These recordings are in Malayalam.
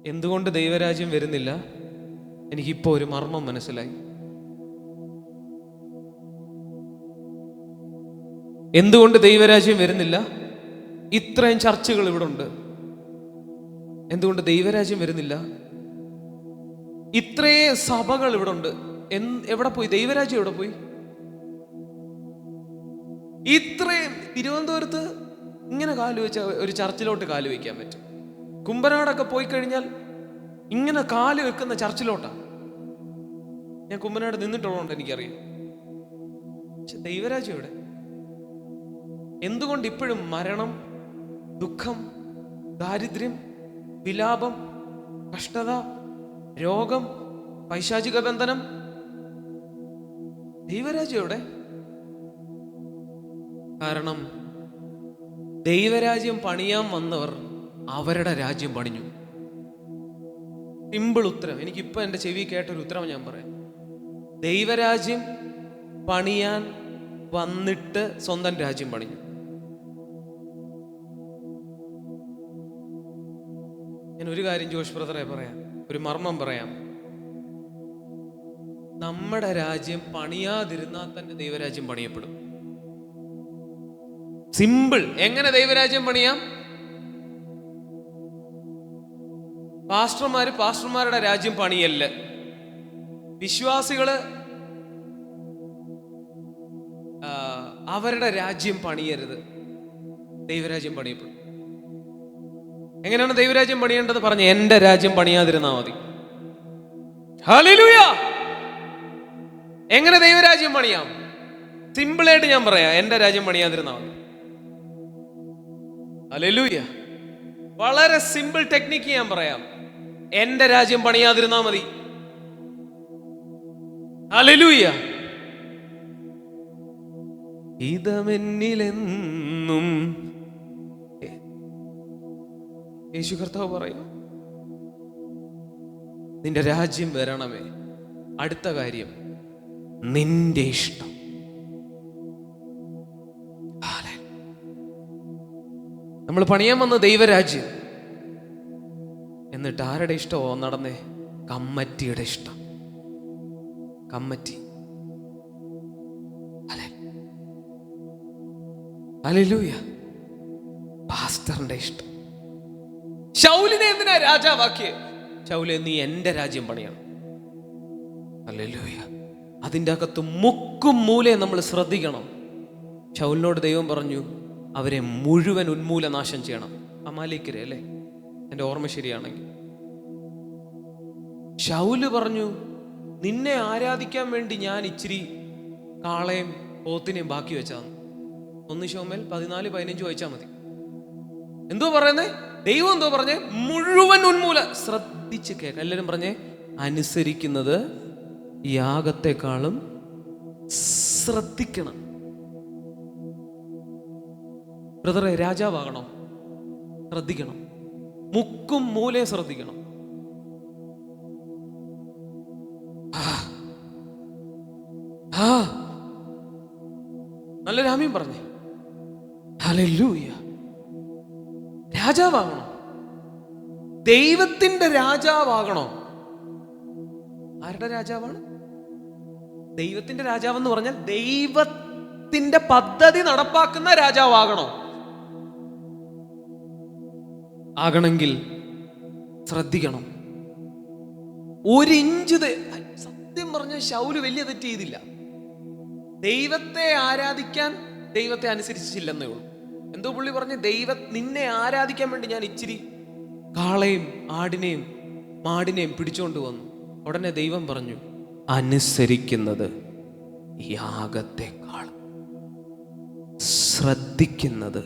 എന്തുകൊണ്ട് ദൈവരാജ്യം വരുന്നില്ല? എനിക്കിപ്പോൾ ഒരു മർമ്മം മനസ്സിലായി. എന്തുകൊണ്ട് ദൈവരാജ്യം വരുന്നില്ല? ഇത്രയും ചർച്ചകൾ ഇവിടെ ഉണ്ട്. എന്തുകൊണ്ട് ദൈവരാജ്യം വരുന്നില്ല? ഇത്രയും സഭകൾ ഇവിടെ ഉണ്ട്. എവിടെ പോയി ദൈവരാജ്യം? എവിടെ പോയി? ഇത്രയും തിരുവനന്തപുരത്ത് ഇങ്ങനെ കാല് വെച്ച ഒരു ചർച്ചിലോട്ട് കാല് വയ്ക്കാൻ പറ്റും. കുമ്പനാടൊക്കെ പോയി കഴിഞ്ഞാൽ ഇങ്ങനെ കാല് വെക്കുന്ന ചർച്ചിലോട്ടാ. ഞാൻ കുമ്പനാട് നിന്നിട്ടുള്ളതുകൊണ്ട് എനിക്കറിയാം. പക്ഷെ ദൈവരാജ്യം എവിടെ? എന്തുകൊണ്ട് ഇപ്പോഴും മരണം, ദുഃഖം, ദാരിദ്ര്യം, വിലാപം, കഷ്ടത, രോഗം, പൈശാചിക ബന്ധനം? ദൈവരാജ്യം എവിടെ? കാരണം ദൈവരാജ്യം പണിയാൻ വന്നവർ അവരുടെ രാജ്യം പണിഞ്ഞു. സിമ്പിൾ ഉത്തരം. എനിക്കിപ്പോൾ എൻ്റെ ചെവി കേട്ടൊരു ഉത്തരം ഞാൻ പറയാം. ദൈവരാജ്യം പണിയാൻ വന്നിട്ട് സ്വന്തം രാജ്യം പണിഞ്ഞു. ഞാൻ ഒരു കാര്യം ജോഷ് ബ്രദറെ പറയാം, ഒരു മർമ്മം പറയാം. നമ്മുടെ രാജ്യം പണിയാതിരുന്നാൽ തന്നെ ദൈവരാജ്യം പണിയപ്പെടും. സിമ്പിൾ. എങ്ങനെ ദൈവരാജ്യം പണിയാം? പാസ്റ്റർമാരുടെ രാജ്യം പണിയല്ല. വിശ്വാസികള് അവരുടെ രാജ്യം പണിയരുത്. ദൈവരാജ്യം പണിയപ്പെടും. എങ്ങനെയാണ് ദൈവരാജ്യം പണിയേണ്ടത്? പറഞ്ഞ എന്റെ രാജ്യം പണിയാതിരുന്നാ മതി. ഹല്ലേലൂയ. എങ്ങനെ ദൈവരാജ്യം പണിയാം? സിമ്പിളായിട്ട് ഞാൻ പറയാം, എന്റെ രാജ്യം പണിയാതിരുന്നാ മതി. ഹല്ലേലൂയ. വളരെ സിമ്പിൾ ടെക്നിക്ക് ഞാൻ പറയാം. എന്റെ രാജ്യം പണിയാതിരുന്നാ മതി. ഹല്ലേലൂയ. ഇതമെന്നിലെന്നും യേശു കർത്താവ് പറയും, നിന്റെ രാജ്യം വരണമേ. അടുത്ത കാര്യം, നിന്റെ ഇഷ്ടം. നമ്മൾ പണിയാൻ വന്ന ദൈവരാജ്യം. എന്നിട്ട് ആരുടെ ഇഷ്ടമോ നടന്നേ? കമ്മിറ്റിയുടെ ഇഷ്ടം. കമ്മിറ്റി. ഹല്ലേലൂയ. പാസ്റ്ററിന്റെ ഇഷ്ടം. ശൗലിനെ എന്തിനാ രാജാവാക്കിയേ? ശൗലേ, നീ എന്റെ രാജ്യം പണിയണം. ഹല്ലേലൂയ. അതിൻ്റെ അകത്ത് മുക്കും മൂലയും നമ്മൾ ശ്രദ്ധിക്കണം. ശൗലിനോട് ദൈവം പറഞ്ഞു, അവരെ മുഴുവൻ ഉന്മൂലനാശം ചെയ്യണം. അമാലേക്കരെ അല്ലേ, എൻ്റെ ഓർമ്മ ശരിയാണെങ്കിൽ. ശൗല് പറഞ്ഞു, നിന്നെ ആരാധിക്കാൻ വേണ്ടി ഞാൻ ഇച്ചിരി കാളയും പോത്തിനെയും ബാക്കി വെച്ചാന്ന്. 1 ശമൂവേൽ 14-15 വായിച്ചാൽ മതി. എന്തോ പറയുന്നേ? ദൈവം എന്തോ പറഞ്ഞേ? മുഴുവൻ ഉന്മൂല. ശ്രദ്ധിച്ച് കേൾക്കാം എല്ലാവരും. പറഞ്ഞേ, അനുസരിക്കുന്നത് യാഗത്തെക്കാളും ശ്രദ്ധിക്കണം. ബ്രദറെ, രാജാവാകണം, ശ്രദ്ധിക്കണം. മുക്കും മൂലയും ശ്രദ്ധിക്കണം. നല്ല രാമ്യം പറഞ്ഞേ. ഹല്ലേലൂയ. രാജാവാകണം. ദൈവത്തിന്റെ രാജാവാകണോ? ആരുടെ രാജാവാണ്? ദൈവത്തിന്റെ രാജാവെന്ന് പറഞ്ഞാൽ ദൈവത്തിന്റെ പദ്ധതി നടപ്പാക്കുന്ന രാജാവാകണോ? ആകണമെങ്കിൽ ശ്രദ്ധിക്കണം. 1 ഇഞ്ച്. സത്യം പറഞ്ഞ ശൗല് വലിയ തെറ്റ് ചെയ്തില്ല. ദൈവത്തെ ആരാധിക്കാൻ ദൈവത്തെ അനുസരിച്ചില്ലെന്നേ ഉള്ളൂ. എന്തോ പുള്ളി പറഞ്ഞ്, നിന്നെ ആരാധിക്കാൻ വേണ്ടി ഞാൻ ഇച്ചിരി കാളയും ആടിനെയും മാടിനെയും പിടിച്ചുകൊണ്ട് വന്നു. ഉടനെ ദൈവം പറഞ്ഞു, അനുസരിക്കുന്നത് യാഗത്തെക്കാൾ ശ്രദ്ധിക്കുന്നത്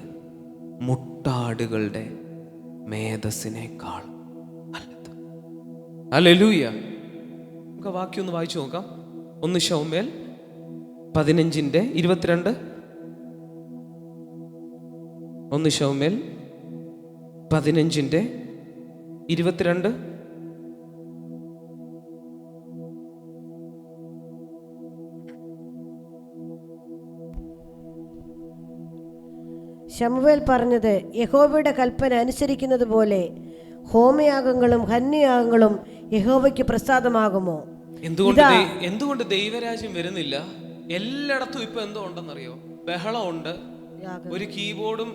മുട്ടാടുകളുടെ മേധസ്സിനേക്കാൾ നല്ലത്. ഹല്ലേലൂയ. നമുക്ക് വാക്യം ഒന്ന് വായിച്ചു നോക്കാം. 1 ശമൂവേൽ 15:22. 1 ശമൂവേൽ 15:22. ശമൂവേൽ പറഞ്ഞത്, യഹോവയുടെ കൽപ്പന അനുസരിക്കുന്നത് പോലെ ഹോമയാഗങ്ങളും ഹന്യയാഗങ്ങളും യഹോവയ്ക്ക് പ്രസാദമാകുമോ? എന്തുകൊണ്ട് ദൈവരാജ്യം വരുന്നില്ല? എല്ലായിടത്തും ഇപ്പൊ എന്തോ ഉണ്ടെന്നറിയോ? ബഹളമുണ്ട്. ഒരു കീബോർഡും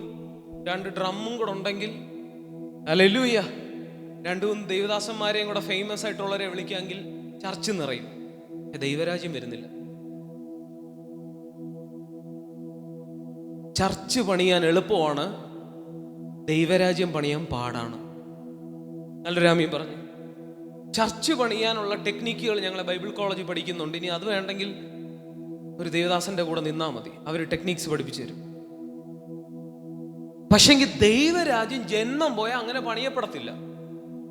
2 ഡ്രമ്മും കൂടെ ഉണ്ടെങ്കിൽ ഹല്ലേലൂയ, 2-3 ദൈവദാസന്മാരെയും കൂടെ ഫേമസ് ആയിട്ടുള്ളവരെ വിളിക്കാമെങ്കിൽ ചർച്ച് നിറയും. ദൈവരാജ്യം വരുന്നില്ല. ചർച്ച് പണിയാൻ എളുപ്പമാണ്, ദൈവരാജ്യം പണിയാൻ പാടാണ്. നല്ലൊരു ആമീൻ പറഞ്ഞു. ചർച്ച് പണിയാനുള്ള ടെക്നിക്കുകൾ ഞങ്ങളെ ബൈബിൾ കോളേജിൽ പഠിക്കുന്നുണ്ട്. ഇനി അത് വേണ്ടെങ്കിൽ ഒരു ദേവദാസന്റെ കൂടെ നിന്നാൽ മതി, അവർ ടെക്നിക്സ് പഠിപ്പിച്ചു തരും. പക്ഷെങ്കിൽ ദൈവരാജ്യം ജന്മം പോയാൽ അങ്ങനെ പണിയപ്പെടത്തില്ല.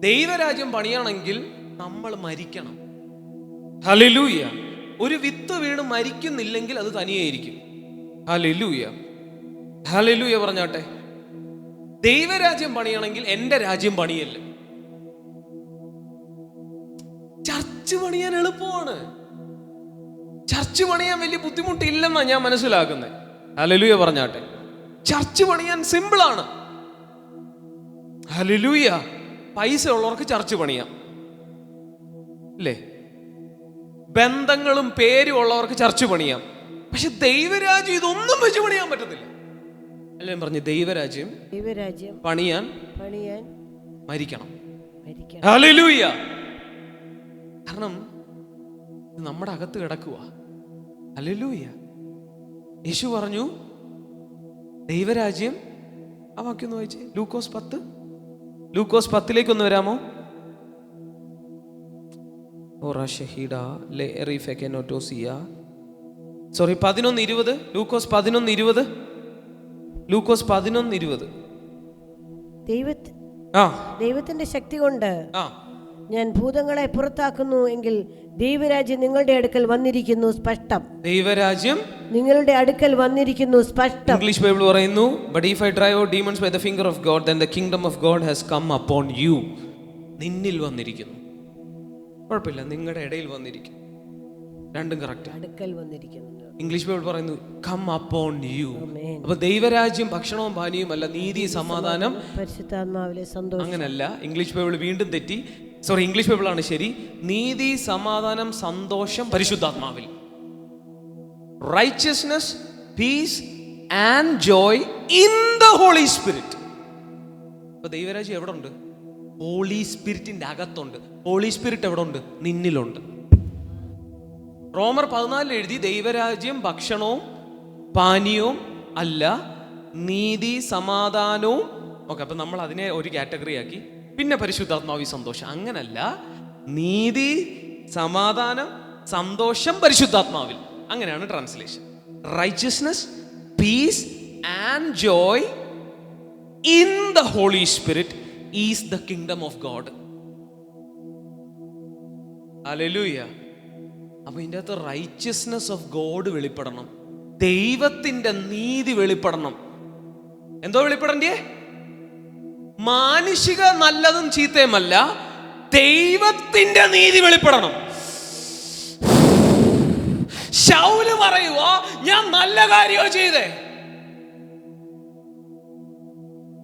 ദൈവരാജ്യം പണിയണമെങ്കിൽ നമ്മൾ മരിക്കണം. ഹല്ലേലൂയ. ഒരു വിത്ത് വീണ് മരിക്കുന്നില്ലെങ്കിൽ അത് തനിയെയിരിക്കും. ഹല്ലേലൂയ, ഹല്ലേലൂയ പറഞ്ഞാട്ടെ. ദൈവരാജ്യം പണിയണമെങ്കിൽ എൻ്റെ രാജ്യം പണിയല്ല. ചർച്ച് പണിയാൻ എളുപ്പമാണ്, ചർച്ച് പണിയാൻ വലിയ ബുദ്ധിമുട്ടില്ലെന്നാണ് ഞാൻ മനസ്സിലാക്കുന്നത്. ഹല്ലേലൂയ പറഞ്ഞാട്ടെ. ചർച്ച് പണിയാൻ സിമ്പിളാണ്. ഹല്ലേലൂയ. പൈസ ഉള്ളവർക്ക് ചർച്ച് പണിയാം അല്ലേ? ബന്ധങ്ങളും പേരും ഉള്ളവർക്ക് ചർച്ച് പണിയാം. പക്ഷെ ദൈവരാജ്യം ഇതൊന്നും വെച്ച് പണിയാൻ പറ്റത്തില്ല. അല്ലേ പറഞ്ഞു? ദൈവരാജ്യം പണിയാൻ മരിക്കണം. ഹല്ലേലൂയ. കാരണം നമ്മുടെ അകത്ത് കിടക്കുക. ഹല്ലേലൂയ. യേശു പറഞ്ഞു ദൈവരാജ്യം, ആ വാക്യം ഒന്ന് വായിച്ചേ. ലൂക്കോസ് 10, ലൂക്കോസ് 10 ഒന്ന് വരാമോ? സോറി, 11:20. ലൂക്കോസ് 11:20. ലൂക്കോസ് 11:20. ദൈവത്തിന്റെ ശക്തി കൊണ്ട് ഞാൻ ഭൂതങ്ങളെ പുറത്താക്കുന്നു എങ്കിൽ ദൈവരാജ്യം നിങ്ങളുടെ അടുക്കൽ വന്നിരിക്കുന്നു സ്പഷ്ടം. ദൈവരാജ്യം നിങ്ങളുടെ അടുക്കൽ വന്നിരിക്കുന്നു സ്പഷ്ടം. ഇംഗ്ലീഷ് ബൈബിൾ പറയുന്നു, but if I drive out demons by the finger of God, then the kingdom of God has come upon you. നിന്നിൽ വന്നിരിക്കുന്നു. കുഴപ്പമില്ല, നിങ്ങളുടെ ഇടയിൽ വന്നിരിക്കുന്നു. രണ്ടും കറക്റ്റ്. അടുക്കൽ വന്നിരിക്കുന്നു. ഇംഗ്ലീഷ് ബൈബിൾ പറയുന്നു come upon you. അപ്പൊ ദൈവരാജ്യം ഭക്ഷണവും പാനീയവും അല്ല, നീതി, സമാധാനം, പരിശുദ്ധാത്മാവിലെ സന്തോഷം. അങ്ങനല്ല. ഇംഗ്ലീഷ് ബൈബിൾ വീണ്ടും തെറ്റി. സോറി, ഇംഗ്ലീഷ് ബൈബിളാണ് ശരി. നീതി, സമാധാനം, സന്തോഷം പരിശുദ്ധാത്മാവിൽ. Righteousness, peace and joy in the holy spirit. അപ്പൊ ദൈവരാജ്യം എവിടെ ഉണ്ട്? ഹോളി സ്പിരിറ്റിന്റെ അകത്തുണ്ട്. ഹോളി സ്പിരിറ്റ് എവിടെ ഉണ്ട്? നിന്നിലുണ്ട്. റോമർ 14 എഴുതി, ദൈവരാജ്യം ഭക്ഷണവും പാനീയവും അല്ല, നീതി, സമാധാനവും. ഓക്കെ, അപ്പൊ നമ്മൾ അതിനെ ഒരു കാറ്റഗറി ആക്കി. പിന്നെ പരിശുദ്ധാത്മാവി സന്തോഷം. അങ്ങനല്ല, നീതി, സമാധാനം, സന്തോഷം പരിശുദ്ധാത്മാവിൽ. അങ്ങനെയാണ് translation. Righteousness, peace and joy in the holy spirit is the kingdom of God. Hallelujah. അപ്പൊ ഇതിൻ്റെ അകത്ത് റൈച്ചസ്നെസ് ഓഫ് ഗോഡ് വെളിപ്പെടണം, ദൈവത്തിന്റെ നീതി വെളിപ്പെടണം. എന്തോ വെളിപ്പെടണ്ടേ? മാനുഷിക നല്ലതും ചീത്തയുമല്ല, ദൈവത്തിന്റെ നീതി വെളിപ്പെടണം. ശൗല് പറയുവാ, ഞാൻ നല്ല കാര്യമോ ചെയ്തേ.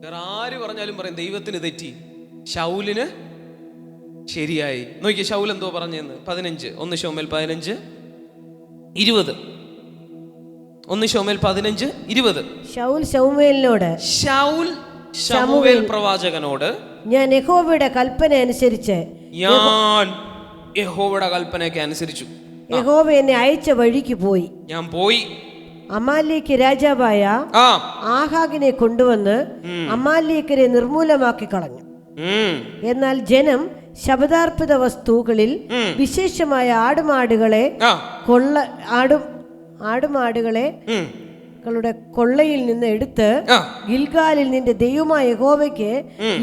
വേറെ ആര് പറഞ്ഞാലും പറയും ദൈവത്തിന് തെറ്റി, ശൗലിന് ശരിയായി. നോക്കിയേ ശൗൽ എന്തോ പറഞ്ഞെന്ന്. 15, 1 ശമൂവേൽ 15:20. 1 ശമൂവേൽ 15:20. ശമൂവേൽ പ്രവാചകനോട്, ഞാൻ യഹോവയുടെ കൽപ്പന അനുസരിച്ച്, ഞാൻ യഹോവയുടെ കൽപ്പനയ്ക്ക് അനുസരിച്ചു, യഹോവ എന്നെ അയച്ച വഴിക്ക് പോയി, ഞാൻ പോയി അമാലേക്ക് രാജാവായ ആഹാഗിനെ കൊണ്ടുവന്ന് അമാലേക്കരെ നിർമൂലമാക്കി കളഞ്ഞു. എന്നാൽ ജനം ശബദാർപ്പിത വസ്തുക്കളിൽ വിശേഷമായ ആടുമാടുകളെ കൊള്ളയിൽ നിന്ന് എടുത്ത് ഗിൽഗാലിൽ നിന്റെ ദൈവമായ യഹോവയ്ക്ക്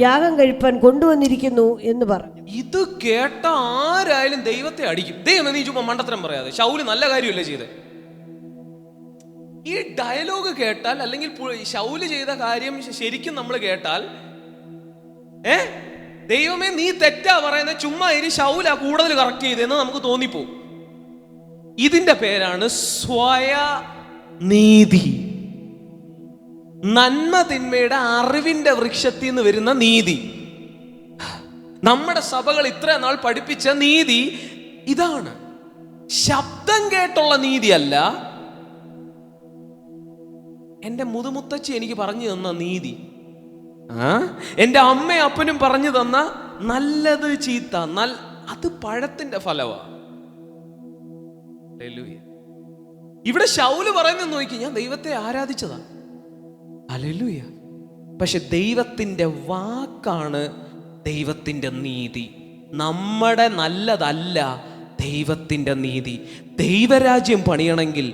യാഗം കഴിപ്പാൻ കൊണ്ടുവന്നിരിക്കുന്നു എന്ന് പറഞ്ഞു. ഇത് കേട്ട ആരായാലും ദൈവത്തെ അടിക്കും. ദൈവം നീ ചുമ്മാ മണ്ടത്തരം പറയാതെ, ശൗല് നല്ല കാര്യമല്ലേ ചെയ്തേ. ഈ ഡയലോഗ് കേട്ടാൽ, അല്ലെങ്കിൽ ശൗല് ചെയ്ത കാര്യം ശരിക്കും നമ്മൾ കേട്ടാൽ, ദൈവമേ നീ തെറ്റാ പറയുന്നത്, ചുമ്മാ ഇനി ശൗലാ കൂടുതൽ കറക്റ്റ് ചെയ്തെന്ന് നമുക്ക് തോന്നിപ്പോ. ഇതിന്റെ പേരാണ് സ്വയനീതി. നന്മ തിന്മയുടെ അറിവിന്റെ വൃക്ഷത്തിൽ നിന്ന് വരുന്ന നീതി. നമ്മുടെ സഭകൾ ഇത്ര നാൾ പഠിപ്പിച്ച നീതി ഇതാണ്. ശബ്ദം കേട്ടുള്ള നീതിയല്ല. എൻ്റെ മുതുമുത്തച്ഛി എനിക്ക് പറഞ്ഞു തന്ന നീതി, എൻ്റെ അമ്മയും അപ്പനും പറഞ്ഞു തന്ന നല്ലത് ചീത്ത അത് പഴത്തിന്റെ ഫലമാണ്. ഇവിടെ ശൗല് പറയുന്നത് നോക്കി, ഞാൻ ദൈവത്തെ ആരാധിച്ചതാ. ഹല്ലേലൂയ. പക്ഷെ ദൈവത്തിന്റെ വാക്കാണ് ദൈവത്തിന്റെ നീതി. നമ്മുടെ നല്ലതല്ല ദൈവത്തിന്റെ നീതി. ദൈവരാജ്യം പണിയണമെങ്കിൽ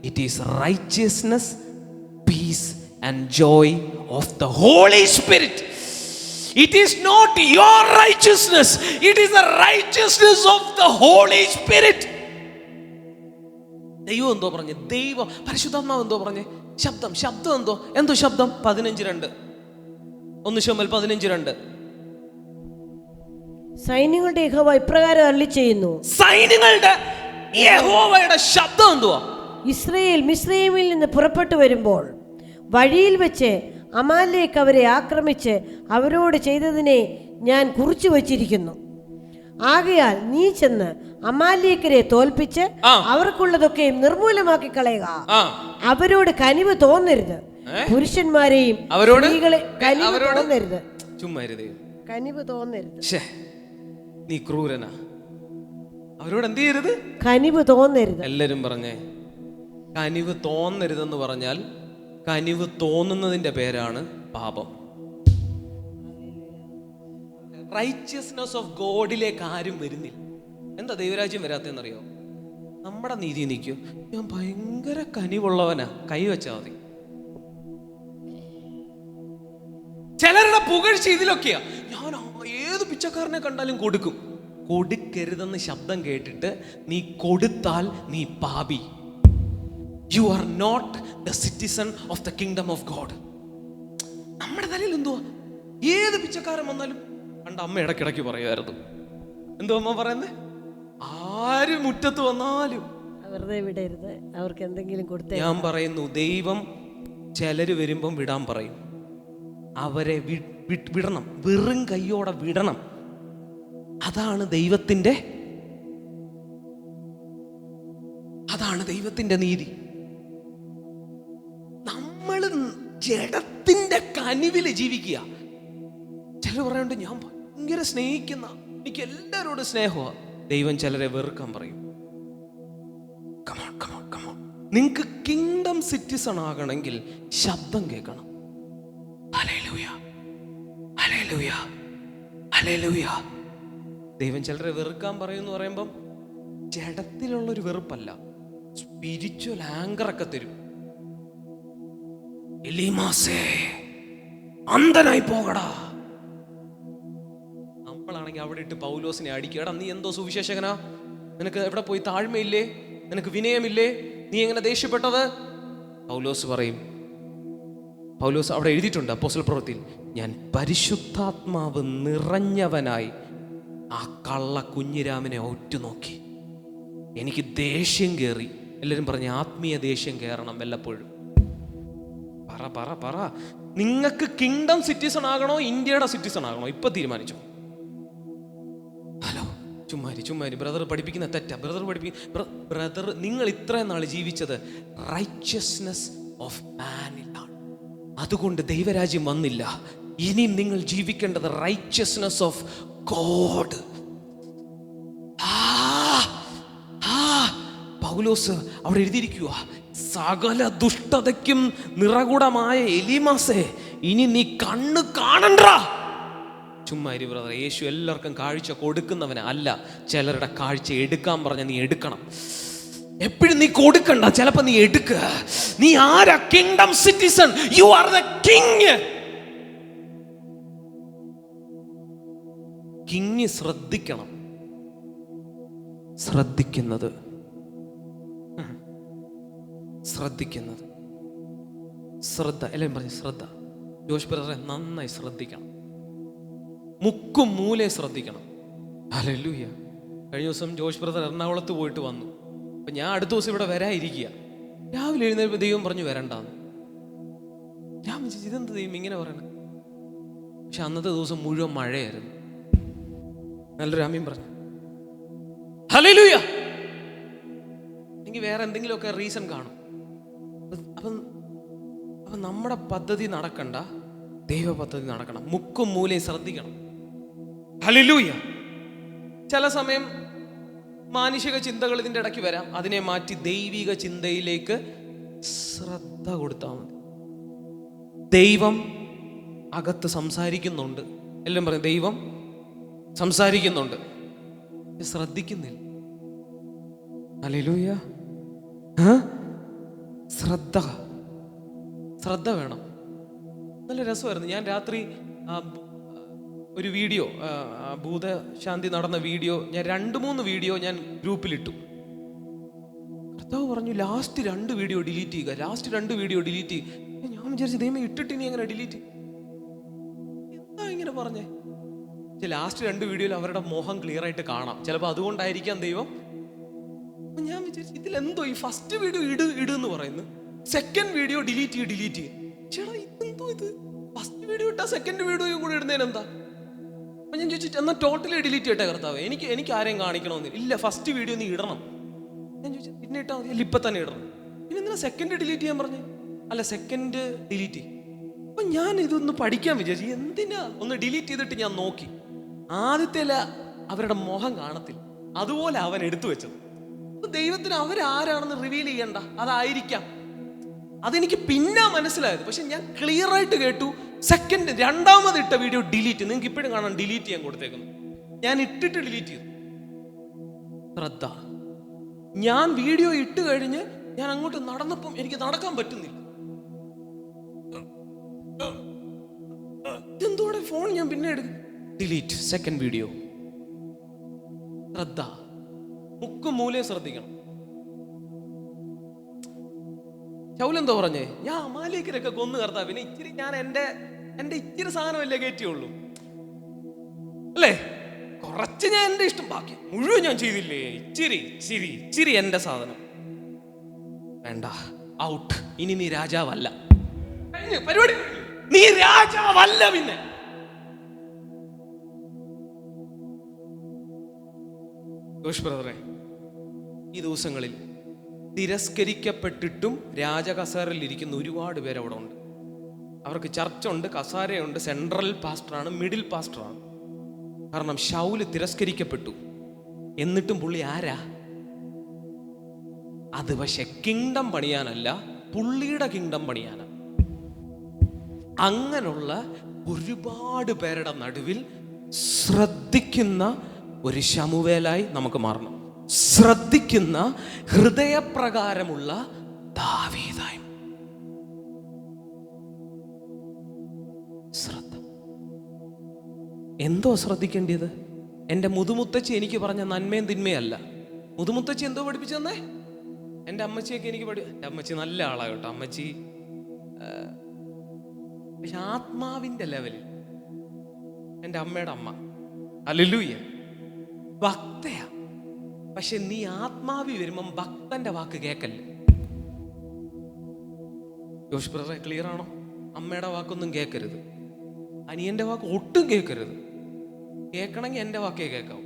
it is righteousness, peace and joy of the holy Spirit. It is not your righteousness, it is the righteousness of the Holy Spirit. ദൈവം എന്തോ പറഞ്ഞേ? ദൈവം പരിശുദ്ധാത്മാവ് എന്തോ പറഞ്ഞേ? ശബ്ദം എന്തോ ശബ്ദം? 15:2 1 ശമൂവേൽ 15:2. സൈന്യങ്ങളുടെ യഹോവ ഇപ്രകാരം അരുളിച്ചെയ്യുന്നു. സൈന്യങ്ങളുടെ യഹോവയുടെ ശബ്ദം എന്തുവാ? ഇസ്രായേൽ മിസ്രയീമിൽ നിന്ന് പുറപ്പെട്ടു വരുമ്പോൾ വഴിയിൽ വെച്ച് അമാലേക്ക് അവരെ ആക്രമിച്ച് അവരോട് ചെയ്തതിനെ ഞാൻ കുറിച്ചു വച്ചിരിക്കുന്നു. ആകയാൽ നീ ചെന്ന് അമാലേക്കരെ തോൽപ്പിച്ച് അവർക്കുള്ളതൊക്കെ നിർമൂലമാക്കി കളയുക. അവരോട് കനിവ് തോന്നരുത്, പുരുഷന്മാരെയും സ്ത്രീകളെ കനിവ് തോന്നരുത്. കനിവ് തോന്നരുത്. നീ ക്രൂരനാ. അവരോട് എന്ത് ചെയ്യരുത്? കനിവ് തോന്നരുത്. എല്ലാരും പറഞ്ഞേ, കനിവ് തോന്നരുതെന്ന് പറഞ്ഞാൽ കനിവ് തോന്നുന്നതിന്റെ പേരാണ് പാപം. റൈച്ചസ്നെസ് ഓഫ് ഗോഡിലേക്ക് ആരും വരുന്നില്ല. എന്താ ദൈവരാജ്യം വരാത്തെന്നറിയോ? നമ്മുടെ നീതി നിൽക്കും. ഞാൻ ഭയങ്കര കനിവുള്ളവനാ, കൈവച്ചാൽ മതി. ചിലരുടെ പുകഴ്ച ഇതിലൊക്കെയാ. ഞാൻ ഏത് പിച്ചക്കാരനെ കണ്ടാലും കൊടുക്കും. കൊടുക്കരുതെന്ന് ശബ്ദം കേട്ടിട്ട് നീ കൊടുത്താൽ നീ പാപി. You are not the citizen of the kingdom of God. നമ്മുടെ തലയിൽ എന്തുവാ? ഏത് പിച്ചക്കാരൻ വന്നാലും കണ്ട അമ്മ ഇടയ്ക്കിടയ്ക്ക് പറയുമായിരുന്നു. എന്തോ അമ്മ പറയുന്നേ? ആര് മുറ്റത്ത് വന്നാലും വെറുതെ വിടരുത്, അവർക്ക് എന്തെങ്കിലും കൊടുത്തേ. ഞാൻ പറയുന്നു, ദൈവം ചിലര് വരുമ്പം വിടാൻ പറയും. അവരെ വിടണം, വെറും കയ്യോടെ വിടണം. അതാണ് ദൈവത്തിന്റെ നീതി. നമ്മൾ ജഡത്തിന്റെ കനിവില് ജീവിക്കുക. ചിലർ പറയുന്നുണ്ട്, ഞാൻ ഭയങ്കര സ്നേഹിക്കുന്ന, എനിക്ക് എല്ലാവരോടും സ്നേഹമാണ്. ദൈവം ചിലരെ വെറുക്കാൻ പറയും. നിങ്ങൾക്ക് കിങ്ഡം സിറ്റിസൺ ആകണമെങ്കിൽ ശബ്ദം കേൾക്കണം. Hallelujah, hallelujah, hallelujah. ദൈവം ചിലരെ വെറുക്കാൻ പറയും എന്ന് പറയുമ്പം ജഡത്തിലുള്ളൊരു വെറുപ്പല്ല, സ്പിരിച്വൽ ആങ്കറൊക്കെ തരും. എലീമാസേ, അന്ധനായി പോകടാ. നമ്മളാണെങ്കിൽ അവിടെ ഇട്ട് പൗലോസിനെ അടിക്കടാ. നീ എന്തോ സുവിശേഷകനാ? നിനക്ക് എവിടെ പോയി താഴ്മയില്ലേ? നിനക്ക് വിനയമില്ലേ? നീ എങ്ങനെ ദേഷ്യപ്പെട്ടത്? പൗലോസ് പറയും, പൗലോസ് അവിടെ എഴുതിയിട്ടുണ്ട് അപ്പോസ്തല പ്രവൃത്തിയിൽ, ഞാൻ പരിശുദ്ധാത്മാവ് നിറഞ്ഞവനായി ആ കള്ള കുഞ്ഞിരാമനെ ഒറ്റുനോക്കി, എനിക്ക് ദേഷ്യം കയറി. എല്ലാവരും പറഞ്ഞ് ആത്മീയ ദേഷ്യം കയറണം വല്ലപ്പോഴും. പറ നിങ്ങൾക്ക് കിങ്ഡം സിറ്റിസൺ ആകണോ ഇന്ത്യയുടെ സിറ്റിസൺ ആകണോ? ഇപ്പൊ തീരുമാനിച്ചോ. ഹലോ, ചുമ്മാരി ബ്രദർ പഠിപ്പിക്കുന്ന തെറ്റാ. ബ്രദർ നിങ്ങൾ ഇത്രയും നാൾ ജീവിച്ചത് റൈച്ചസ്നെസ് ഓഫ് മാനിലാണ്. അതുകൊണ്ട് ദൈവരാജ്യം വന്നില്ല. ഇനി നിങ്ങൾ ജീവിക്കേണ്ടത് റൈച്ചസ്നെസ് ഓഫ് ഗോഡ്. പൗലോസ് അവിടെ എഴുതിയിരിക്കുക, സകല ദുഷ്ടതയ്ക്കും നിറകുടമായ എലീമാസേ, ഇനി നീ കണ്ണ് കാണണ്ട. ചുമ്മാ ബ്രദർ, യേശു എല്ലാവർക്കും കാഴ്ച കൊടുക്കുന്നവന് അല്ല, ചിലരുടെ കാഴ്ച എടുക്കാൻ പറഞ്ഞ നീ എടുക്കണം. എപ്പോഴും നീ കൊടുക്കണ്ട, ചിലപ്പോ നീ എടുക്ക. നീ ആരാ? Kingdom citizen. You are the king. King ശ്രദ്ധിക്കണം. ശ്രദ്ധിക്കുന്നത് ശ്രദ്ധ. എല്ലാവരും പറഞ്ഞു ശ്രദ്ധ. ജോഷ് ബ്രദറെ നന്നായി ശ്രദ്ധിക്കണം, മുക്കും മൂലെ ശ്രദ്ധിക്കണം. ഹല്ലേലൂയ. കഴിഞ്ഞ ദിവസം ജോഷ് ബ്രദർ എറണാകുളത്ത് പോയിട്ട് വന്നു. അപ്പം ഞാൻ അടുത്ത ദിവസം ഇവിടെ വരാതിരിക്കുക. രാവിലെ എഴുന്നേൽപ്പോൾ ദൈവം പറഞ്ഞു വരണ്ടാന്ന്. ഞാൻ വിചാരിച്ചു ഇതെന്ത് ദൈവം ഇങ്ങനെ പറയണേ. പക്ഷെ അന്നത്തെ ദിവസം മുഴുവൻ മഴയായിരുന്നു. നല്ലൊരു ആമീൻ പറഞ്ഞു. ഹല്ലേലൂയ. എനിക്ക് വേറെ എന്തെങ്കിലുമൊക്കെ റീസൺ കാണും. അപ്പം നമ്മുടെ പദ്ധതി നടക്കണ്ട, ദൈവ പദ്ധതി നടക്കണം. മുക്കും മൂലയും ശ്രദ്ധിക്കണം. ഹല്ലേലൂയ. ചില സമയം മാനുഷിക ചിന്തകൾ ഇതിൻ്റെ ഇടയ്ക്ക് വരാം. അതിനെ മാറ്റി ദൈവിക ചിന്തയിലേക്ക് ശ്രദ്ധ കൊടുത്താൽ മതി. ദൈവം അകത്ത് സംസാരിക്കുന്നുണ്ട്. എല്ലാം പറയും ദൈവം സംസാരിക്കുന്നുണ്ട്, ശ്രദ്ധിക്കുന്നില്ല. ഹല്ലേലൂയ. ശ്രദ്ധ വേണം. നല്ല രസമായിരുന്നു. ഞാൻ രാത്രി ഒരു വീഡിയോ, ഭൂതശാന്തി നടന്ന വീഡിയോ, ഞാൻ 2-3 വീഡിയോ ഞാൻ ഗ്രൂപ്പിലിട്ടു. കർത്താവ് പറഞ്ഞു ലാസ്റ്റ് 2 വീഡിയോ ഡിലീറ്റ് ചെയ്യുക, ലാസ്റ്റ് 2 വീഡിയോ ഡിലീറ്റ് ചെയ്യുക. ഞാൻ വിചാരിച്ചു ദൈവമേ ഇട്ടിട്ട് ഇനി എങ്ങനെ ഡിലീറ്റ്, എന്താ ഇങ്ങനെ പറഞ്ഞേ? ലാസ്റ്റ് 2 വീഡിയോയിൽ അവരുടെ മോഹം ക്ലിയർ ആയിട്ട് കാണാം. ചിലപ്പോൾ അതുകൊണ്ടായിരിക്കാം ദൈവം. അപ്പൊ ഞാൻ വിചാരിച്ചു ഇതിലെന്തോ ഈ ഫസ്റ്റ് വീഡിയോ ഇടുന്ന് പറയുന്നു, സെക്കൻഡ് വീഡിയോ ഡിലീറ്റ് ചെയ്യും. ചേട്ടാ ഇതെന്തോ ഇത്, ഫസ്റ്റ് വീഡിയോ ഇട്ടാ സെക്കൻഡ് വീഡിയോയും കൂടെ ഇടുന്നതിനെന്താ? അപ്പൊ ഞാൻ ചോദിച്ചിട്ട് എന്നാൽ ടോട്ടലി ഡിലീറ്റ് ചെയ്യട്ടെ കർത്താവ്, എനിക്ക് ആരെയും കാണിക്കണമെന്നില്ല. ഇല്ല, ഫസ്റ്റ് വീഡിയോ നീ ഇടണം. ഞാൻ ചോദിച്ചു പിന്നെ ഇട്ടാൽ മതി? അല്ല, ഇപ്പം തന്നെ ഇടണം. പിന്നെ എന്തിനാ സെക്കൻഡ് ഡിലീറ്റ് ചെയ്യാൻ പറഞ്ഞു? അല്ല, സെക്കൻഡ് ഡിലീറ്റ് ചെയ്യും. അപ്പൊ ഞാൻ ഇതൊന്ന് പഠിക്കാൻ വിചാരിച്ചു. എന്തിനാ? ഒന്ന് ഡിലീറ്റ് ചെയ്തിട്ട് ഞാൻ നോക്കി, ആദ്യത്തെ അവരുടെ മുഖം കാണത്തില്ല. അതുപോലെ അവൻ എടുത്തു വെച്ചത്. ദൈവത്തിന് അവരാരാണെന്ന് റിവീൽ ചെയ്യണ്ട, അതായിരിക്കാം. അതെനിക്ക് പിന്നെ മനസ്സിലായത്. പക്ഷെ ഞാൻ ക്ലിയർ ആയിട്ട് കേട്ടു, സെക്കൻഡ് രണ്ടാമത് ഇട്ട വീഡിയോ ഡിലീറ്റ്. നിങ്ങൾക്ക് ഇപ്പോഴും കാണാൻ ഡിലീറ്റ് ചെയ്യാൻ കൊടുത്തേക്കുന്നു. ഞാൻ ഇട്ടിട്ട് ഡിലീറ്റ് ചെയ്തു. ശ്രദ്ധ. ഞാൻ വീഡിയോ ഇട്ട് കഴിഞ്ഞ് ഞാൻ അങ്ങോട്ട് നടന്നപ്പം എനിക്ക് നടക്കാൻ പറ്റുന്നില്ല. എന്തോടെ ഫോൺ ഞാൻ പിന്നെ എടുക്കും, ഡിലീറ്റ്, സെക്കൻഡ് വീഡിയോ. ശ്രദ്ധ. മുക്കും മൂലയും ശ്രദ്ധിക്കണം. ശൗലെന്തോ പറഞ്ഞേ, ഞാൻ അമാലേക്കരൊക്കെ കൊന്നു കർത്താവ്, പിന്നെ ഇച്ചിരി ഞാൻ എന്റെ ഇച്ചിരി സാധനമല്ലേ കയറ്റിയുള്ളൂ അല്ലേ? കുറച്ച് ഞാൻ എന്റെ ഇഷ്ടം, ബാക്കി മുഴുവൻ ഞാൻ ചെയ്തില്ലേ? ഇച്ചിരി എന്റെ സാധനം വേണ്ട, ഔട്ട്. ഇനി നീ രാജാവല്ല, പരിപാടി നീ രാജാവല്ല. പിന്നെ ബ്രദറെ, ഈ ദിവസങ്ങളിൽ തിരസ്കരിക്കപ്പെട്ടിട്ടും രാജകസേരയിൽ ഇരിക്കുന്ന ഒരുപാട് പേര് അവിടെ ഉണ്ട്. അവർക്ക് ചർച്ചുണ്ട്, കസാരയുണ്ട്, സെൻട്രൽ പാസ്റ്ററാണ്, മിഡിൽ പാസ്റ്ററാണ്. കാരണം ശൗല് തിരസ്കരിക്കപ്പെട്ടു, എന്നിട്ടും പുള്ളി ആരാ? അത് പക്ഷെ കിങ്ഡം പണിയാനല്ല, പുള്ളിയുടെ കിങ്ഡം പണിയാനാണ്. അങ്ങനെയുള്ള ഒരുപാട് പേരുടെ നടുവിൽ ശ്രദ്ധിക്കുന്ന ഒരു ശമൂവേലായി നമുക്ക് മാറണം. ശ്രദ്ധിക്കുന്ന ഹൃദയപ്രകാരമുള്ള ദാവീദായി. ശ്രദ്ധ. എന്തോ ശ്രദ്ധിക്കേണ്ടത്? എൻ്റെ മുതുമുത്തച്ഛി എനിക്ക് പറഞ്ഞ നന്മയും തിന്മയല്ല. മുതുമുത്തച്ഛി എന്തോ പഠിപ്പിച്ചു തന്നേ? എൻ്റെ അമ്മച്ചിയൊക്കെ എനിക്ക് എൻ്റെ അമ്മച്ചി നല്ല ആളാണ് കേട്ടോ. അമ്മച്ചി പക്ഷെ ആത്മാവിൻ്റെ ലെവലിൽ എൻ്റെ അമ്മയുടെ അമ്മ ഹല്ലേലൂയ ഭക്തയാ. പക്ഷെ നീ ആത്മാവി വരുമ്പം ഭക്തന്റെ വാക്ക് കേക്കല്ലേ. ജോഷ് ബ്രദറെ, ക്ലിയർ ആണോ? അമ്മയുടെ വാക്കൊന്നും കേൾക്കരുത്, അനിയന്റെ വാക്ക് ഒട്ടും കേൾക്കരുത്. കേൾക്കണമെങ്കിൽ എൻ്റെ വാക്കേ കേൾക്കാവൂ.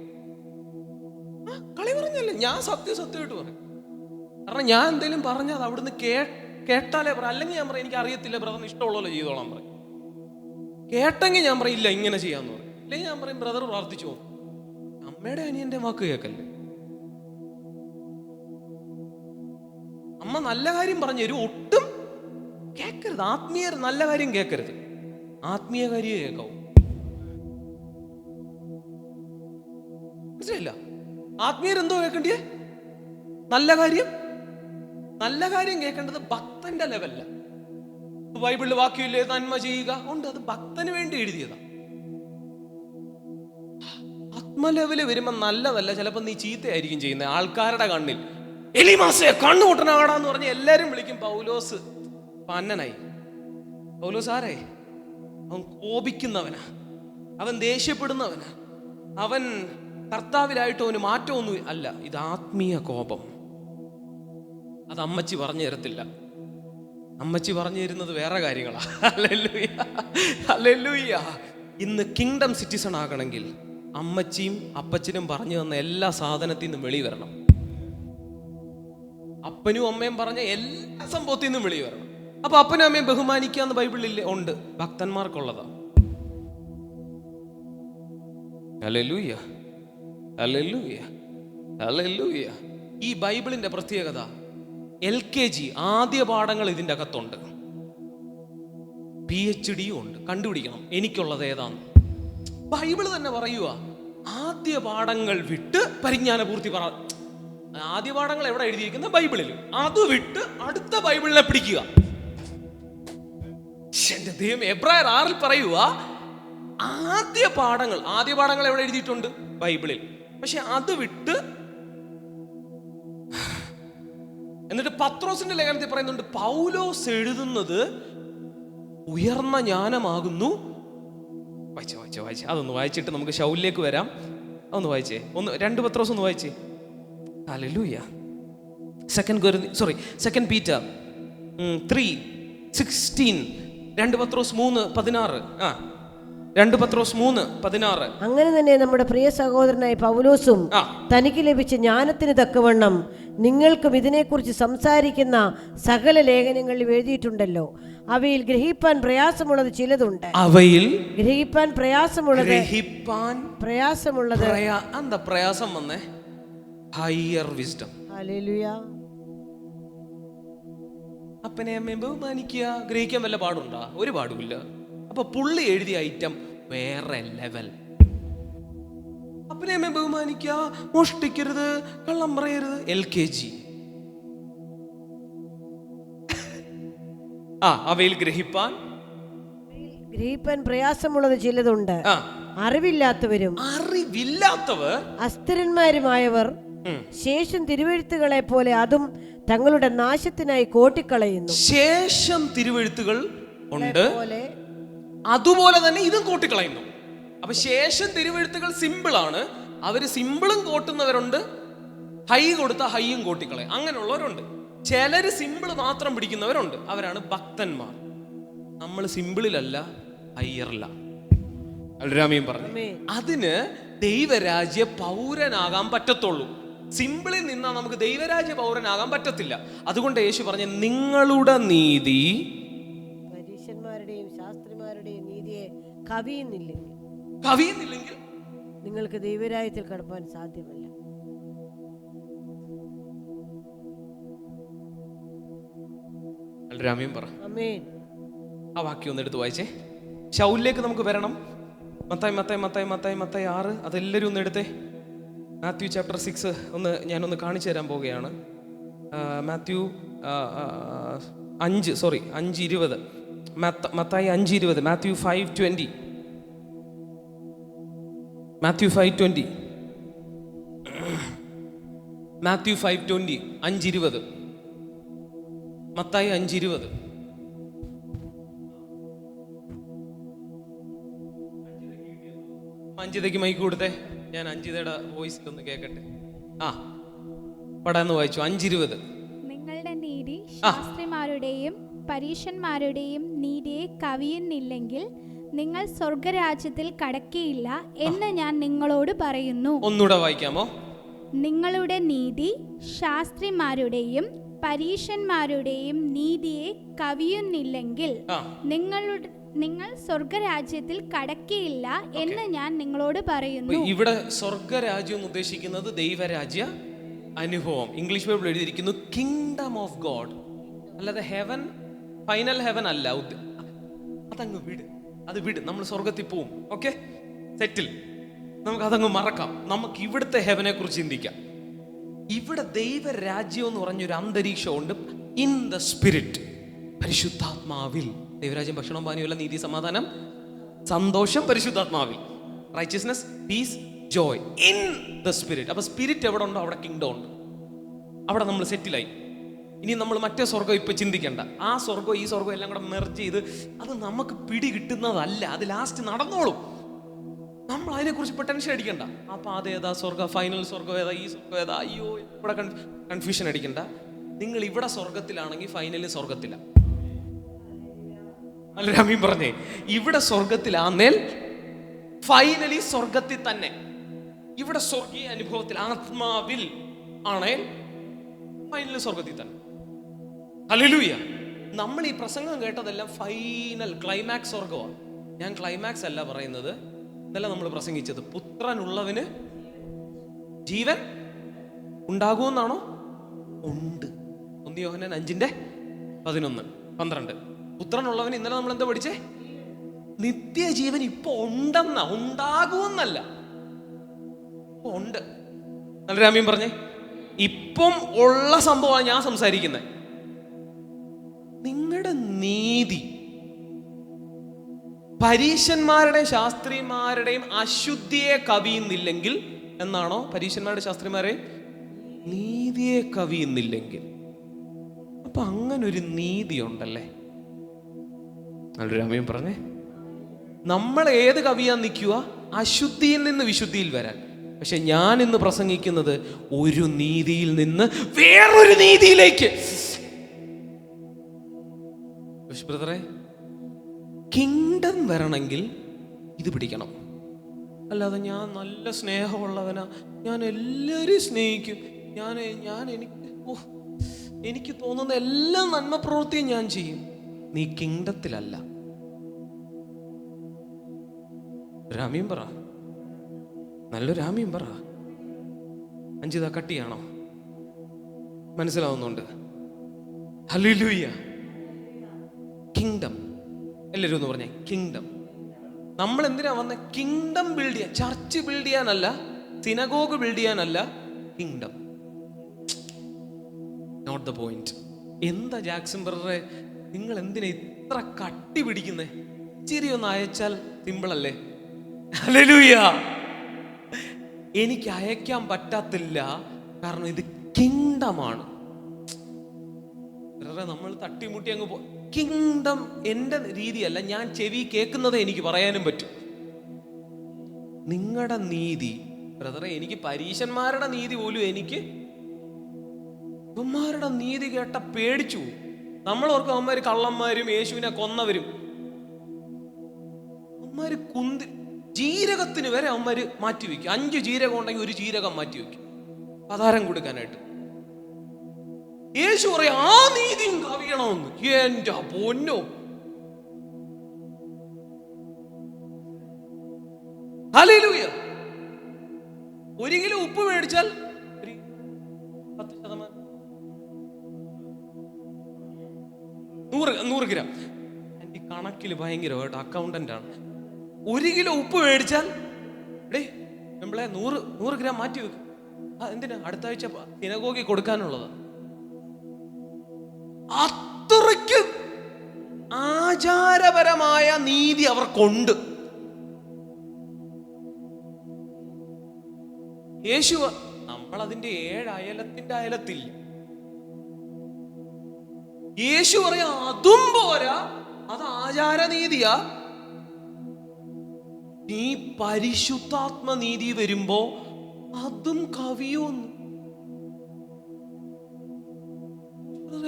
കളി പറഞ്ഞല്ലേ, ഞാൻ സത്യമായിട്ട് പറയും. കാരണം ഞാൻ എന്തെങ്കിലും പറഞ്ഞാൽ അത് അവിടുന്ന് കേട്ടാലേ പറ. അല്ലെങ്കിൽ ഞാൻ പറയും എനിക്ക് അറിയത്തില്ല ബ്രദറിന് ഇഷ്ടമുള്ളല്ലോ ചെയ്തോളാൻ പറയും. കേട്ടെങ്കിൽ ഞാൻ പറയും ഇല്ല ഇങ്ങനെ ചെയ്യാന്ന് പറയും. അല്ലെങ്കിൽ ഞാൻ പറയും ബ്രദർ പ്രാർത്ഥിച്ചു പോകും. അമ്മയുടെ അനിയന്റെ വാക്ക് കേൾക്കല്ലേ. അമ്മ നല്ല കാര്യം പറഞ്ഞു തരും, ഒട്ടും കേൾക്കരുത്. ആത്മീയ നല്ല കാര്യം കേൾക്കരുത്, ആത്മീയ കാര്യം കേൾക്കാവൂ. മനസ്സിലായില്ല? ആത്മീയർ എന്തോ കേൾക്കണ്ടേ? നല്ല കാര്യം കേൾക്കേണ്ടത് ഭക്തന്റെ ലെവലില്ല. ബൈബിളിൽ വാക്യമില്ലേ നന്മ ചെയ്യുക? ഉണ്ട്, അത് ഭക്തന് വേണ്ടി എഴുതിയതാ. ആത്മലെവല് വരുമ്പോ നല്ലതല്ല. ചിലപ്പോ നീ ചീത്തയായിരിക്കും ചെയ്യുന്നത് ആൾക്കാരുടെ കണ്ണിൽ. എലിമാസെ കണ്ണുകൂട്ടനാടാന്ന് പറഞ്ഞ് എല്ലാരും വിളിക്കും. പൗലോസ് പന്നനായി. പൗലോസ് ആരായി? അവൻ കോപിക്കുന്നവനാ, അവൻ ദേഷ്യപ്പെടുന്നവനാ, അവൻ കർത്താവിലായിട്ട് അവന് മാറ്റമൊന്നും അല്ല. ഇത് ആത്മീയ കോപം. അത് അമ്മച്ചി പറഞ്ഞു തരത്തില്ല. അമ്മച്ചി പറഞ്ഞു തരുന്നത് വേറെ കാര്യങ്ങളാ. Hallelujah, hallelujah. ഇന്ന് കിങ്ഡം സിറ്റിസൺ ആകണമെങ്കിൽ അമ്മച്ചിയും അപ്പച്ചനും പറഞ്ഞു തന്ന എല്ലാ സാധനത്തിൽ നിന്നും വെളി വരണം. അപ്പനും അമ്മയും പറഞ്ഞ എല്ലാ സംഭവത്തിൽ നിന്നും വെളി വരണം. അപ്പൊ അപ്പനും അമ്മയും ബഹുമാനിക്കാന്ന് ബൈബിളിൽ ഉണ്ട്, ഭക്തന്മാർക്കുള്ളതാ. Hallelujah, hallelujah, hallelujah. ഈ ബൈബിളിന്റെ പ്രത്യേകത LKG ആദ്യ പാഠങ്ങൾ ഇതിൻ്റെ അകത്തുണ്ട്, PhD ഉണ്ട്. കണ്ടുപിടിക്കണം എനിക്കുള്ളത് ഏതാന്ന്. ബൈബിള് തന്നെ പറയുക, ആദ്യ പാഠങ്ങൾ വിട്ട് പരിജ്ഞാന പൂർത്തി പറ. ആദ്യ പാഠങ്ങൾ എവിടെ എഴുതിയിരിക്കുന്ന? ബൈബിളിൽ. അത് വിട്ട് അടുത്ത ബൈബിളിനെ പിടിക്കുക. എന്റെ ദൈവം, എബ്രായർ 6 പറയുക, ആദ്യ പാഠങ്ങൾ എവിടെ എഴുതിയിട്ടുണ്ട്? ബൈബിളിൽ. പക്ഷെ അത് വിട്ട്, എന്നിട്ട് പത്രോസിന്റെ ലേഖനത്തിൽ പറയുന്നുണ്ട്, പൗലോസ് എഴുതുന്നത് ഉയർന്ന ജ്ഞാനമാകുന്നു. വായിച്ചേ അതൊന്ന് വായിച്ചിട്ട് നമുക്ക് ശൗലിലേക്ക് വരാം. അതൊന്ന് വായിച്ചേ, 2 പത്രോസ് ഒന്ന് വായിച്ചേ. ഹല്ലേലൂയ. 2 പീറ്റർ 3:16. 2 പത്രോസ് 3:16. 2 പത്രോസ് 3:16. അങ്ങനെ തന്നെ നമ്മുടെ പ്രിയ സഹോദരനായ പൗലോസും തനിക്ക് ലഭിച്ച ജ്ഞാനത്തിന് തക്കവണ്ണം നിങ്ങൾക്കും ഇതിനെക്കുറിച്ച് സംസാരിക്കുന്ന സകല ലേഖനങ്ങളിൽ എഴുതിയിട്ടുണ്ടല്ലോ. അവയിൽ ഗ്രഹിപ്പാൻ പ്രയാസമുള്ളത് ചിലതുണ്ട്. ഗ്രഹിപ്പാൻ പ്രയാസമുള്ളത് എന്താ പ്രയാസം വന്നേ? Higher wisdom. ഹല്ലേലൂയ. അപ്പനെ അമ്മയും ബഹുമാനിക്കുക. ഗ്രഹിക്കാൻ വല്ല പാടുണ്ടോ? ഒരു പാടുമില്ല. അപ്പൊ പുള്ളി എഴുതിയ ഐറ്റം വേറെ ലെവൽ. അപ്പനെ അമ്മയും ബഹുമാനിക്കുക, മോഷ്ടിക്കരുത്, കള്ളം പറയരുത്, LKG. അവയിൽ ഗ്രഹിപ്പാൻ പ്രയാസമുള്ളത് ചിലതുണ്ട്. അറിവില്ലാത്തവർ അസ്ഥിരന്മാരുമായവർ ശേഷം തിരുവെഴുത്തുകളെ പോലെ അതും തങ്ങളുടെ നാശത്തിനായി കോട്ടിക്കളയുന്നു. ശേഷം തിരുവെഴുത്തുകൾ ഉണ്ട്, അതുപോലെ തന്നെ ഇതും കോട്ടിക്കളയുന്നു. അപ്പൊ ശേഷം തിരുവെഴുത്തുകൾ സിമ്പിൾ ആണ്. അവര് സിമ്പിളും കോട്ടുന്നവരുണ്ട്, ഹൈ കൊടുത്ത ഹൈയും കോട്ടിക്കളയും, അങ്ങനെയുള്ളവരുണ്ട്. ചിലര് സിമ്പിൾ മാത്രം പിടിക്കുന്നവരുണ്ട്, അവരാണ് ഭക്തന്മാർ. നമ്മൾ സിമ്പിളിലല്ല, ഹയ്യറില്ല. അൽരാമിയും പറഞ്ഞു, അതിന് ദൈവരാജ്യ പൗരനാകാൻ പറ്റത്തുള്ളൂ. സിമ്പിളിൽ നിന്നാ നമുക്ക് ദൈവരാജ്യ പൗരനാകാൻ പറ്റത്തില്ല. അതുകൊണ്ട് യേശു പറഞ്ഞ, നിങ്ങളുടെ നീതി പരീശന്മാരുടെയും ശാസ്ത്രിമാരുടെയും നീതിയെ കവിയുന്നില്ലെങ്കിൽ നിങ്ങൾക്ക് ദൈവരാജ്യത്തിൽ കടപ്പാൻ സാധ്യമല്ല. അൽരാമിയും പറ. ആ വാക്യം ഒന്ന് എടുത്ത് വായിച്ചേ. ശൗലിലേക്ക് നമുക്ക് വരണം. മത്തായി 6. അതെല്ലാവരും ഒന്ന് എടുത്തേ. മാത്യു ചാപ്റ്റർ 6 ഞാനൊന്ന് കാണിച്ചു തരാൻ പോവുകയാണ്. മാത്യു 5:20. മത്തായി 5:20. മാത്യു 5:20. മാത്യു 5:20. 5:20. മത്തായി 5:20. അഞ്ചിതയ്ക്ക് മൈക്ക് കൊടുത്തേ. ഞാൻ അഞ്ചിതയുടെ വോയിസിൽ ഒന്ന് കേൾക്കട്ടെ. പടാന്ന് വായിച്ചു. 5:20. നിങ്ങളുടെ നീതി ശാസ്ത്രിമാരുടെയും പരീശന്മാരുടെയും നീതിയെ കവിയുന്നില്ലെങ്കിൽ നിങ്ങൾ സ്വർഗരാജ്യത്തിൽ കടക്കയില്ല എന്ന് ഞാൻ നിങ്ങളോട് പറയുന്നു. ഒന്നുകൂടെ വായിക്കാമോ? നിങ്ങളുടെ നീതി ശാസ്ത്രിമാരുടെയും പരീശന്മാരുടെയും നീതിയെ കവിയുന്നില്ലെങ്കിൽ നിങ്ങൾ സ്വർഗരാജ്യത്തിൽ കടക്കയില്ല എന്ന് ഞാൻ നിങ്ങളോട് പറയുന്നു. ഇവിടെ സ്വർഗരാജ്യം ഉദ്ദേശിക്കുന്നത് ദൈവരാജ്യ അനുഭവം. ഇംഗ്ലീഷ് ബൈബിൾ എഴുതിയിരിക്കുന്നു കിങ്ഡം ഓഫ് ഗോഡ്, അല്ലാതെ ഹെവൻ, ഫൈനൽ ഹെവൻ അല്ല. അതങ്ങ് വിട്, നമ്മൾ സ്വർഗത്തിൽ പോവും. ഓക്കെ, സെറ്റിൽ. നമുക്ക് അതങ്ങ് മറക്കാം. നമുക്ക് ഇവിടുത്തെ ഹെവനെ കുറിച്ച് ചിന്തിക്കാം. ഇവിടെ ദൈവരാജ്യം എന്ന് പറഞ്ഞൊരു അന്തരീക്ഷമുണ്ട്. ഇൻ ദ സ്പിരിറ്റ്, പരിശുദ്ധാത്മാവിൽ. ദൈവരാജ്യം ഭക്ഷണം, പാനീയമല്ല, നീതി, സമാധാനം, സന്തോഷം പരിശുദ്ധാത്മാവിൽ. Righteousness, peace, joy in the spirit. അപ്പൊ സ്പിരിറ്റ് എവിടെ ഉണ്ടോ അവിടെ കിങ്ഡം ഉണ്ട്. അവിടെ നമ്മൾ സെറ്റിലായി. ഇനി നമ്മൾ മറ്റേ സ്വർഗം ഇപ്പൊ ചിന്തിക്കേണ്ട. ആ സ്വർഗം ഈ സ്വർഗം എല്ലാം കൂടെ മെർജ് ചെയ്ത് അത് നമുക്ക് പിടി കിട്ടുന്നതല്ല. അത് ലാസ്റ്റ് നടന്നോളും. നമ്മൾ അതിനെക്കുറിച്ച് ഇപ്പൊ ടെൻഷൻ അടിക്കണ്ട. അപ്പൊ അതേതാ സ്വർഗം, ഫൈനൽ സ്വർഗം ഏതാ, ഈ സ്വർഗം ഏതാ, അയ്യോ ഇവിടെ കൺഫ്യൂഷൻ അടിക്കണ്ട. നിങ്ങൾ ഇവിടെ സ്വർഗത്തിലാണെങ്കിൽ ഫൈനലിൽ സ്വർഗത്തില. അല്ല, രമീൻ പറഞ്ഞേ, ഇവിടെ സ്വർഗത്തിലാന്നേൽ ഫൈനലി സ്വർഗത്തിൽ തന്നെ. ഇവിടെ സ്വർഗീയ അനുഭവത്തിൽ ആത്മാവിൽ ആണേ ഫൈനൽ സ്വർഗത്തിൽ തന്നെ. ഹല്ലേലൂയ. നമ്മൾ ഈ പ്രസംഗം കേട്ടതെല്ലാം ഫൈനൽ ക്ലൈമാക്സ് സ്വർഗമാണ്. ഞാൻ ക്ലൈമാക്സ് അല്ല പറയുന്നത്. ഇന്നലെ നമ്മൾ പ്രസംഗിച്ചത് പുത്രനുള്ളവന് ജീവൻ ഉണ്ടാകുമെന്നാണോ? ഉണ്ട്. 1 യോഹന്നാൻ 5:11-12. പുത്രനുള്ളവന് ഇന്നലെ നമ്മൾ എന്താ പഠിച്ചേ? നിത്യജീവൻ ഇപ്പൊ ഉണ്ടെന്ന, ഉണ്ടാകുമെന്നല്ല, ഉണ്ട്. നല്ല രാമ്യം പറഞ്ഞേ. ഇപ്പം ഉള്ള സംഭവമാണ് ഞാൻ സംസാരിക്കുന്നത്. നിങ്ങളുടെ നീതി പരീശന്മാരുടെയും ശാസ്ത്രിമാരുടെയും അശുദ്ധിയെ കവിയുന്നില്ലെങ്കിൽ എന്നാണോ? പരീശന്മാരുടെ ശാസ്ത്രിമാരെ നീതിയെ കവിയുന്നില്ലെങ്കിൽ. അപ്പൊ അങ്ങനൊരു നീതി ഉണ്ടല്ലേ? നല്ലൊരു രാമ്യം പറഞ്ഞേ. നമ്മൾ ഏത് കവിയാൻ നിൽക്കുക? അശുദ്ധിയിൽ നിന്ന് വിശുദ്ധിയിൽ വരാൻ. പക്ഷെ ഞാൻ ഇന്ന് പ്രസംഗിക്കുന്നത് ഒരു നീതിയിൽ നിന്ന് വേറൊരു നീതിയിലേക്ക്. ബ്രദറെ, കിങ്ഡം വരണമെങ്കിൽ ഇത് പിടിക്കണം. അല്ലാതെ ഞാൻ നല്ല സ്നേഹമുള്ളവനാ, ഞാൻ എല്ലാവരെയും സ്നേഹിക്കും, എനിക്ക് തോന്നുന്ന എല്ലാ നന്മ പ്രവൃത്തിയും ഞാൻ ചെയ്യും. നീ കിങ്ഡത്തിലല്ല. രാമ്യം പറ, നല്ലൊരു രാമ്യം പറ. അഞ്ചിത കട്ടിയാണോ? മനസ്സിലാവുന്നുണ്ട്? ഹല്ലേലൂയ. കിങ്ഡം. എല്ലാവരും ഒന്ന് പറഞ്ഞേ, കിങ്ഡം. നമ്മൾ എന്തിനാ വന്ന? കിങ്ഡം ബിൽഡ് ചെയ്യാൻ. ചർച്ച് ബിൽഡ് ചെയ്യാനല്ല, സിനഗോഗ് ബിൽഡ് ചെയ്യാനല്ല, കിങ്ഡം. Not the point. എന്താ ജാക്സൺ ബ്രദറെ, നിങ്ങൾ എന്തിനാ ഇത്ര കട്ടി പിടിക്കുന്നേ? ഇച്ചിരി ഒന്ന് അയച്ചാൽ സിമ്പിളല്ലേ? ഹല്ലേലൂയ. എനിക്ക് അയക്കാൻ പറ്റത്തില്ല, കാരണം ഇത് കിങ്ഡമാണ്. നമ്മൾ തട്ടിമുട്ടി അങ്ങ് പോ. കിങ്ഡം എൻ്റെ രീതിയല്ല, ഞാൻ ചെവി കേൾക്കുന്നതേ എനിക്ക് പറയാനും പറ്റും. നിങ്ങളുടെ നീതി ബ്രദറെ, എനിക്ക് പരീശന്മാരുടെ നീതി പോലും എനിക്ക് ഇവന്മാരുടെ നീതി കേട്ട പേടിച്ചു. നമ്മളോർക്കും അവന്മാര് കള്ളന്മാരും യേശുവിനെ കൊന്നവരും. അവന്മാര് ജീരകത്തിന് വരെ അവന്മാര് മാറ്റിവെക്കും. 5 ജീരകം ഉണ്ടെങ്കിൽ 1 ജീരകം മാറ്റിവെക്കും പതാരം കൊടുക്കാനായിട്ട്. യേശു പറയാം ആ നീതിയും കവിയണമെന്ന്. എന്റെ പൊന്നോ, ഹല്ലേലൂയ. 1 കിലോ ഉപ്പ് മേടിച്ചാൽ 10%, 100 ഗ്രാം. എൻ്റെ കണക്കിൽ ഭയങ്കരമായിട്ട് അക്കൗണ്ടന്റ് ആണ്. 1 കിലോ ഉപ്പ് മേടിച്ചാൽ നമ്മളെ 100 ഗ്രാം മാറ്റി വെക്കും. എന്തിനാ? അടുത്ത ആഴ്ച സിനഗോഗിൽ കൊടുക്കാനുള്ളത്. അത്രയ്ക്ക് ആചാരപരമായ നീതി അവർക്കുണ്ട്. യേശു നമ്മളതിന്റെ 7 അയലത്തിന്റെ അയലത്തില്ല. യേശു പറയാ അതും പോരാ, അത് ആചാരനീതിയാ. നീ പരിശുദ്ധാത്മ നീതി വരുമ്പോ അതും കവിയോന്ന്.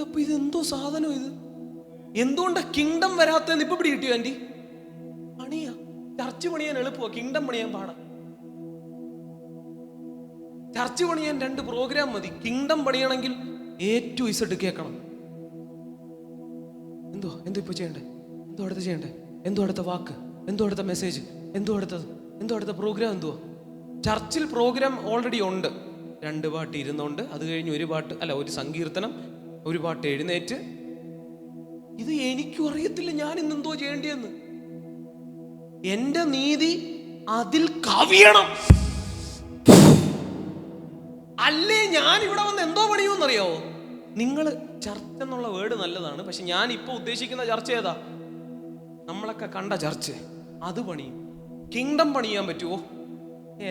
അപ്പൊ ഇതെന്തോ സാധനം ഇത്? എന്തുകൊണ്ടാ കിങ്ഡം വരാത്തെന്ന് ഇപ്പൊ പിടി കിട്ടിയോ? ആന്റി പണിയാ. ചർച്ച് പണിയാൻ എളുപ്പമാ, കിങ്ഡം പണിയാൻ പാടാ. ചർച്ച് പണിയാൻ 2 പ്രോഗ്രാം മതി. കിങ്ഡം പണിയണമെങ്കിൽ A to Z കേൾക്കണം. എന്തോ ഇപ്പൊ ചെയ്യണ്ടേ? എന്തോ അടുത്ത് ചെയ്യണ്ടേ? എന്തോ അടുത്ത വാക്ക്? എന്തോ അടുത്ത മെസ്സേജ്? എന്തോ അടുത്ത പ്രോഗ്രാം? എന്തുവാ? ചർച്ചിൽ പ്രോഗ്രാം ഓൾറെഡി ഉണ്ട്. 2 പാട്ട് ഇരുന്നുണ്ട്, അത് കഴിഞ്ഞ് 1 പാട്ട് അല്ല 1 സങ്കീർത്തനം, 1 പാട്ട് എഴുന്നേറ്റ്. ഇത് എനിക്കും അറിയത്തില്ല ഞാൻ ഇന്നെന്തോ ചെയ്യേണ്ടിയെന്ന്. എന്റെ നീതി അതിൽ കവിയണം. അല്ലേ ഞാൻ ഇവിടെ വന്ന് എന്തോ പണിയോന്നറിയാവോ? നിങ്ങൾ ചർച്ച എന്നുള്ള വേർഡ് നല്ലതാണ്, പക്ഷെ ഞാൻ ഇപ്പൊ ഉദ്ദേശിക്കുന്ന ചർച്ച ഏതാ? നമ്മളൊക്കെ കണ്ട ചർച്ച്, അത് പണിയും. കിങ്ഡം പണിയാൻ പറ്റുമോ?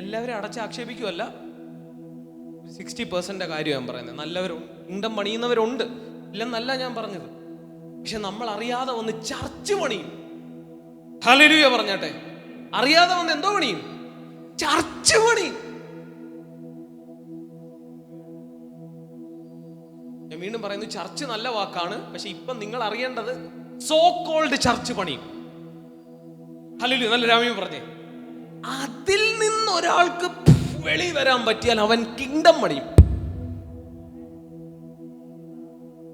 എല്ലാവരും ആക്ഷേപിക്കുമല്ല, 60% കാര്യം ഞാൻ പറയുന്നത്. നല്ലവരും കിങ്ഡം പണിയുന്നവരുണ്ട്, ഇല്ലെന്നല്ല ഞാൻ പറഞ്ഞത്. പക്ഷെ നമ്മൾ അറിയാതെ വന്ന് ചർച്ച് പണിയും. ഹല്ലേലൂയ പറഞ്ഞാട്ടെ. അറിയാതെ വന്ന് എന്തോ പണിയും? ചർച്ച് പണിയും. ഞാൻ വീണ്ടും പറയുന്നു, ചർച്ച് നല്ല വാക്കാണ്, പക്ഷെ ഇപ്പൊ നിങ്ങൾ അറിയേണ്ടത് സോ കോൾഡ് ചർച്ച് പണിയും. ഹല്ലേലൂയ. നല്ല രാമ്യം പറഞ്ഞേ. അതിൽ നിന്നൊരാൾക്ക് വെളി വരാൻ പറ്റിയാൽ അവൻ കിങ്ഡം പണിയും.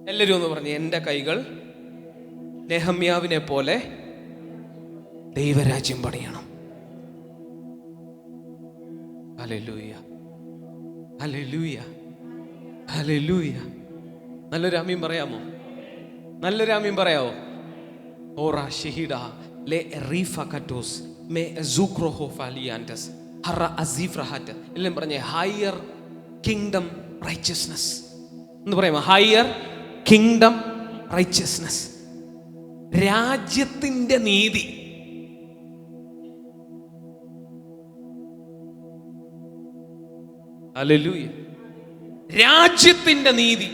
എല്ലാവരും ഒന്ന് പറഞ്ഞു, എൻ്റെ കൈകൾ നെഹമ്യാവിനെ പോലെ ദൈവരാജ്യം പണിയണം. Hallelujah, hallelujah, hallelujah. നല്ലൊരു ആമീൻ പറയാമോ? നല്ലൊരു ആമീൻ പറയാമോ? ഓറാ ഷഹീഡ ലേ റീഫ കറ്റോസ് മേ സൂക്രോഹോ ഫാലിയാൻറ്റസ് ഹറ അസീഫ്രഹാറ്റ്. എല്ലാം പറഞ്ഞേ, ഹയർ കിങ്ഡം റൈച്ചസ്നസ് എന്ന് പറയാമോ? ഹയർ കിങ്ഡം റൈച്ചസ്നസ്, രാജ്യത്തിന്റെ നീതി. ഹല്ലേലൂയ, രാജ്യത്തിന്റെ നീതി.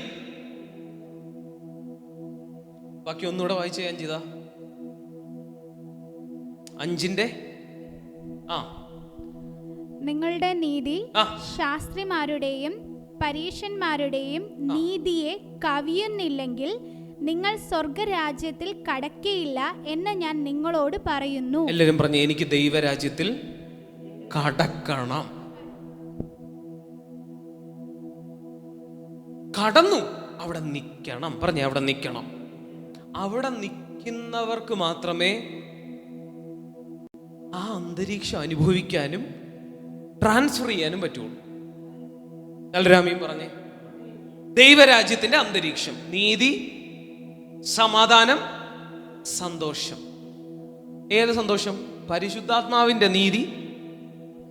ബാക്കി ഒന്നുകൂടെ വായിച്ചു ഞാൻ ചെയ്താ 5 നിങ്ങളുടെ നീതി ശാസ്ത്രിമാരുടെയും പരീശന്മാരുടെയും നീതിയെ കവിയുന്നില്ലെങ്കിൽ നിങ്ങൾ സ്വർഗരാജ്യത്തിൽ കടക്കയില്ല എന്ന് ഞാൻ നിങ്ങളോട് പറയുന്നു. എല്ലാവരും പറഞ്ഞു, എനിക്ക് ദൈവരാജ്യത്തിൽ കടക്കണം. കടന്നു, അവിടെ നിൽക്കണം. പറഞ്ഞേ, അവിടെ നിൽക്കണം. അവിടെ നിൽക്കുന്നവർക്ക് മാത്രമേ ആ അന്തരീക്ഷം അനുഭവിക്കാനും ട്രാൻസ്ഫർ ചെയ്യാനും പറ്റുള്ളൂ. നല്ലൊരാമീൻ പറഞ്ഞേ. ദൈവരാജ്യത്തിന്റെ അന്തരീക്ഷം, നീതി, സമാധാനം, സന്തോഷം. ഏത് സന്തോഷം? പരിശുദ്ധാത്മാവിന്റെ നീതി,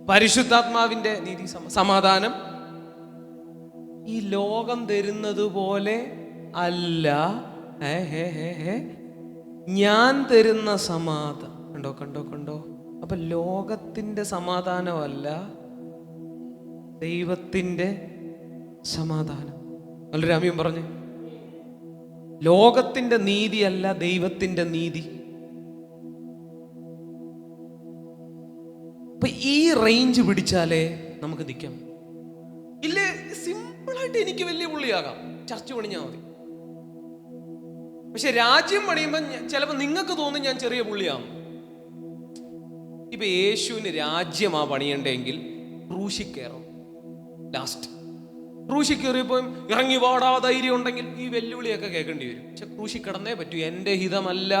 പരിശുദ്ധാത്മാവിന്റെ നീതി, സമാധാനം. ഈ ലോകം തരുന്നത് പോലെ അല്ല, ഞാൻ തരുന്ന സമാധാനം. കണ്ടോ കണ്ടോ കണ്ടോ? അപ്പൊ ലോകത്തിന്റെ സമാധാനമല്ല, ദൈവത്തിന്റെ സമാധാനം. നല്ലൊരു ആമീൻ പറഞ്ഞു. ലോകത്തിന്റെ നീതിയല്ല, ദൈവത്തിന്റെ നീതി. അപ്പൊ ഈ റേഞ്ച് പിടിച്ചാലേ നമുക്ക് നിൽക്കാം. ഇല്ലേ, സിമ്പിളായിട്ട് എനിക്ക് വലിയ പുള്ളിയാകാം, ചർച്ച പണിഞ്ഞാൽ മതി. പക്ഷെ രാജ്യം പണിയുമ്പോൾ ചിലപ്പോൾ നിങ്ങൾക്ക് തോന്നും ഞാൻ ചെറിയ പുള്ളിയാകും. ഇപ്പൊ യേശുവിന് രാജ്യമാ പണിയണ്ടെങ്കിൽ ക്രൂശിൽ കയറും. ലാസ്റ്റ് ക്രൂശിൽ കയറിയപ്പോൾ ഇറങ്ങി വാടാ ധൈര്യം ഉണ്ടെങ്കിൽ ഈ വെല്ലുവിളിയൊക്കെ കേൾക്കേണ്ടി വരും. പക്ഷെ ക്രൂശിൽ കിടന്നേ പറ്റൂ. എൻ്റെ ഹിതമല്ല.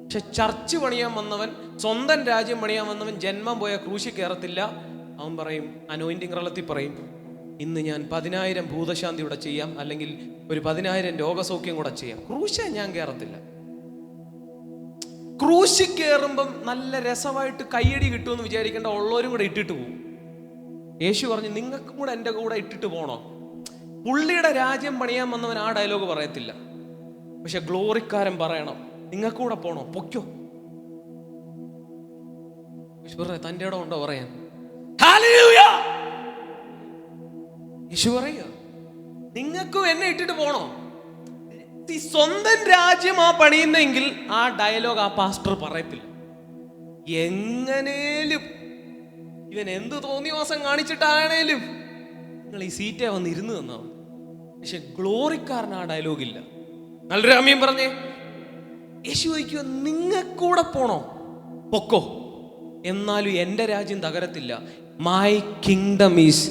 പക്ഷെ ചർച്ച് പണിയാൻ വന്നവൻ, സ്വന്തം രാജ്യം പണിയാൻ വന്നവൻ ജന്മം പോയ ക്രൂശിൽ കയറത്തില്ല. അവൻ പറയും, അനോയിന്റിങ് റളത്തിൽ പറയും, ഇന്ന് ഞാൻ 10,000 ഭൂതശാന്തി ഇവിടെ ചെയ്യാം, അല്ലെങ്കിൽ ഒരു 10,000 രോഗസൗഖ്യം കൂടെ ചെയ്യാം. ക്രൂശ ഞാൻ കയറത്തില്ല. ക്രൂശിൽ കയറുമ്പം നല്ല രസമായിട്ട് കയ്യടി കിട്ടുമെന്ന് വിചാരിക്കേണ്ട, ഉള്ളവരും കൂടെ ഇട്ടിട്ട് പോകും. യേശു പറഞ്ഞു, നിങ്ങൾക്കും കൂടെ എൻ്റെ കൂടെ ഇട്ടിട്ട് പോണോ? പുള്ളിയുടെ രാജ്യം പണിയാൻ വന്നവൻ ആ ഡയലോഗ് പറയത്തില്ല. പക്ഷെ ഗ്ലോറിക്കാരൻ പറയണം, നിങ്ങൾക്ക് കൂടെ പോണോ? പൊയ്ക്കോ. തൻ്റെ ഇടം ഉണ്ടോ പറയാൻ? യേശു പറയുക, നിങ്ങൾക്കും എന്നെ ഇട്ടിട്ട് പോണോ? സ്വന്തം രാജ്യം ആ പണിയുന്നെങ്കിൽ ആ ഡയലോഗ് ആ പാസ്റ്റർ പറയത്തില്ല. എങ്ങനേലും ഇവൻ എന്ത് തോന്നിവാസം കാണിച്ചിട്ടാണേലും നിങ്ങൾ ഈ സീറ്റേ വന്ന് ഇരുന്ന് തന്നാ മതി. പക്ഷെ ഗ്ലോറിക്കാരൻ ആ ഡയലോഗില്ല. നല്ലൊരു ആമീൻ പറഞ്ഞേ. യേശു ചോദിക്കുക, നിങ്ങൾക്കൂടെ പോണോ? പൊക്കോ, എന്നാലും എൻ്റെ രാജ്യം തകരത്തില്ല. My kingdom is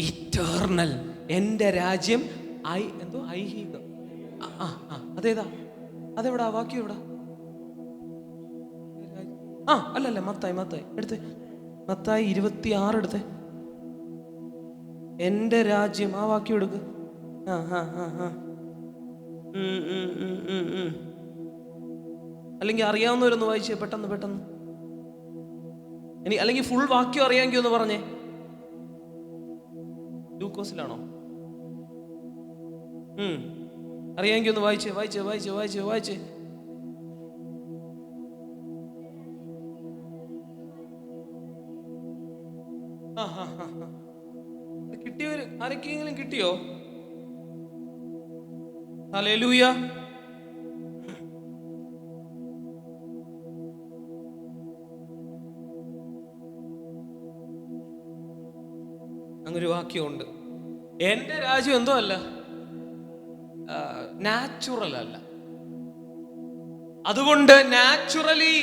eternal. എൻ്റെ രാജ്യം ഐഹിക. അതേതാ? അതെവിടാ? വാക്യം എവിടാ? അല്ലല്ല, മത്തായി എടുത്തേ. മത്തായി 26 എടുത്തേ. എൻ്റെ രാജ്യം, ആ വാക്യം എടുക്ക്. അല്ലെങ്കിൽ അറിയാവുന്നവരൊന്ന് വായിച്ചേ, പെട്ടെന്ന്. അല്ലെങ്കിൽ ഫുൾ വാക്യം അറിയാമെങ്കിൽ ഒന്ന് പറഞ്ഞേ. ലൂക്കോസിലാണോ? അറിയാമെങ്കിൽ ഒന്ന് വായിച്ചേ. കിട്ടിയവര് ആരൊക്കെയെങ്കിലും കിട്ടിയോ? ഹല്ലേലൂയ. അങ്ങനൊരു വാക്യമുണ്ട്, എൻ്റെ രാജ്യം എന്തോ അല്ല, നാച്ചുറൽ അല്ല. അതുകൊണ്ട് നാച്ചുറലി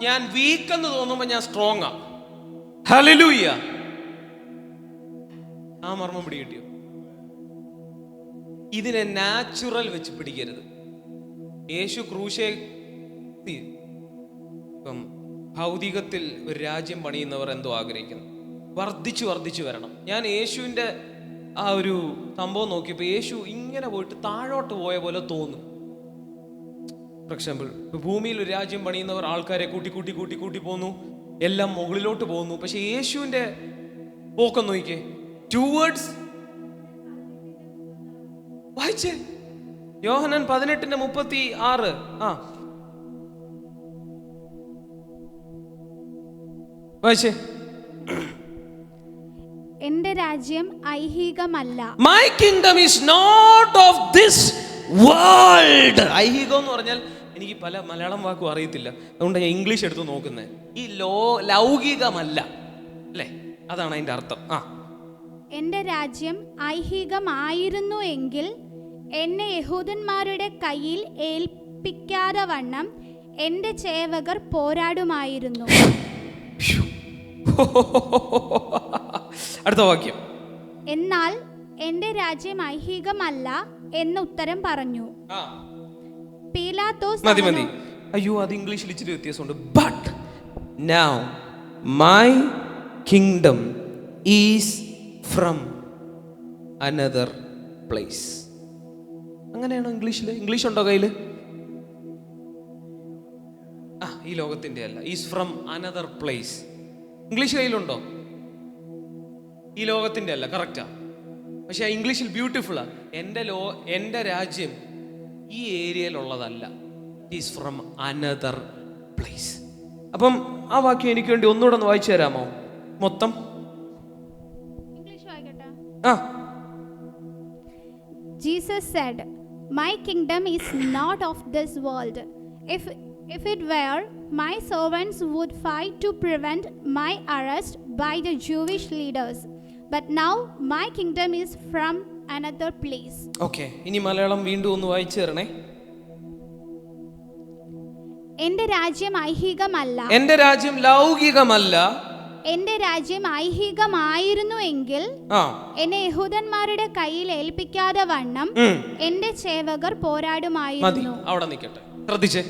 ഞാൻ വീക്ക് എന്ന് തോന്നുമ്പോൾ ഞാൻ സ്ട്രോങ് ആ. ഹല്ലേലൂയ. ആ മർമ്മം പിടികിട്ടിയോ? ഇതിനെ നാച്ചുറൽ വെച്ച് പിടിക്കരുത്. യേശു ക്രൂശേ ഇപ്പം ഭൗതികത്തിൽ ഒരു രാജ്യം പണിയുന്നവർ എന്തോ ആഗ്രഹിക്കുന്നു, വർദ്ധിച്ചു വർദ്ധിച്ചു വരണം. ഞാൻ യേശുവിൻ്റെ ആ ഒരു സംഭവം നോക്കിയപ്പോൾ യേശു ഇങ്ങനെ പോയിട്ട് താഴോട്ട് പോയ പോലെ തോന്നും. ഫോർ എക്സാമ്പിൾ, ഭൂമിയിൽ ഒരു രാജ്യം പണിയുന്നവർ ആൾക്കാരെ കൂട്ടി കൂട്ടി കൂട്ടി കൂട്ടി പോകുന്നു, എല്ലാം മുകളിലോട്ട് പോകുന്നു. പക്ഷെ യേശുവിൻ്റെ പോക്കം നോക്കിക്കേ, ടുവേർഡ്സ്. വായിച്ചേ യോഹന്നാൻ 18:36. വായിച്ചേ. എന്റെ രാജ്യം ഐഹികമല്ല. My kingdom is not of this world. ഐഹികം എന്ന് പറഞ്ഞാൽ എനിക്ക് പല മലയാളം വാക്കും അറിയത്തില്ല, അതുകൊണ്ട് ഞാൻ ഇംഗ്ലീഷ് എടുത്ത് നോക്കുന്നത്. ഈ ലൗകികമല്ല അല്ലേ, അതാണ് അതിന്റെ അർത്ഥം. എന്റെ രാജ്യം ഐഹികമായിരുന്നു എങ്കിൽ എന്നെ യഹൂദന്മാരുടെ കയ്യിൽ ഏൽപ്പിക്കാതെ വണ്ണം എന്റെ ചേവകർ പോരാടുമായിരുന്നു. അടുത്ത വാക്യം. എന്നാൽ എന്റെ രാജ്യം ഐഹികമല്ല എന്ന് ഉത്തരം പറഞ്ഞു. പീലാത്തോസ് മതി. അയ്യോ, അത് ഇംഗ്ലീഷിൽ ഇച്ചിരി വ്യത്യാസമുണ്ട്. But now my kingdom is from another place. അങ്ങനെയാണോ ഇംഗ്ലീഷിൽ? ഇംഗ്ലീഷ് ഉണ്ടോ കയ്യിൽ? ഈ ലോകത്തിന്റെ അല്ല, ഈസ് ഫ്രം അനദർ പ്ലേസ്. ഇംഗ്ലീഷ് കയ്യിലുണ്ടോ? ഈ ലോകത്തിന്റെ അല്ല, കറക്റ്റാ. പക്ഷെ ഇംഗ്ലീഷിൽ ബ്യൂട്ടിഫുള്ളാ. എൻ്റെ രാജ്യം ഈ ഏരിയയിലുള്ളതല്ല, ഈസ് ഫ്രം അനദർ പ്ലേസ്. അപ്പം ആ വാക്യം എനിക്ക് വേണ്ടി ഒന്നുകൂടെ ഒന്ന് വായിച്ചു തരാമോ മൊത്തം? ഇംഗ്ലീഷ് വായിക്കട്ടെ. Jesus said, "My kingdom is not of this world. If it were, my servants would fight to prevent my arrest by the Jewish leaders. But now my kingdom is from another place." Okay, ഇനി മലയാളം വീണ്ടും ഒന്ന് വായിച്ചു തരണേ. എന്റെ രാജ്യം ഐഹികമല്ല. എന്റെ രാജ്യം ലൗകികമല്ല. എന്റെ രാജ്യം ഐഹികമായിരുന്നു എങ്കിൽ എന്നെ യഹൂദന്മാരുടെ കയ്യിൽ ഏൽപ്പിക്കാതെ വണ്ണം എന്റെ ചേവകർ പോരാടുമായിരുന്നു. അവിടെ നിൽക്കട്ടെ, ശ്രദ്ധിച്ചേ.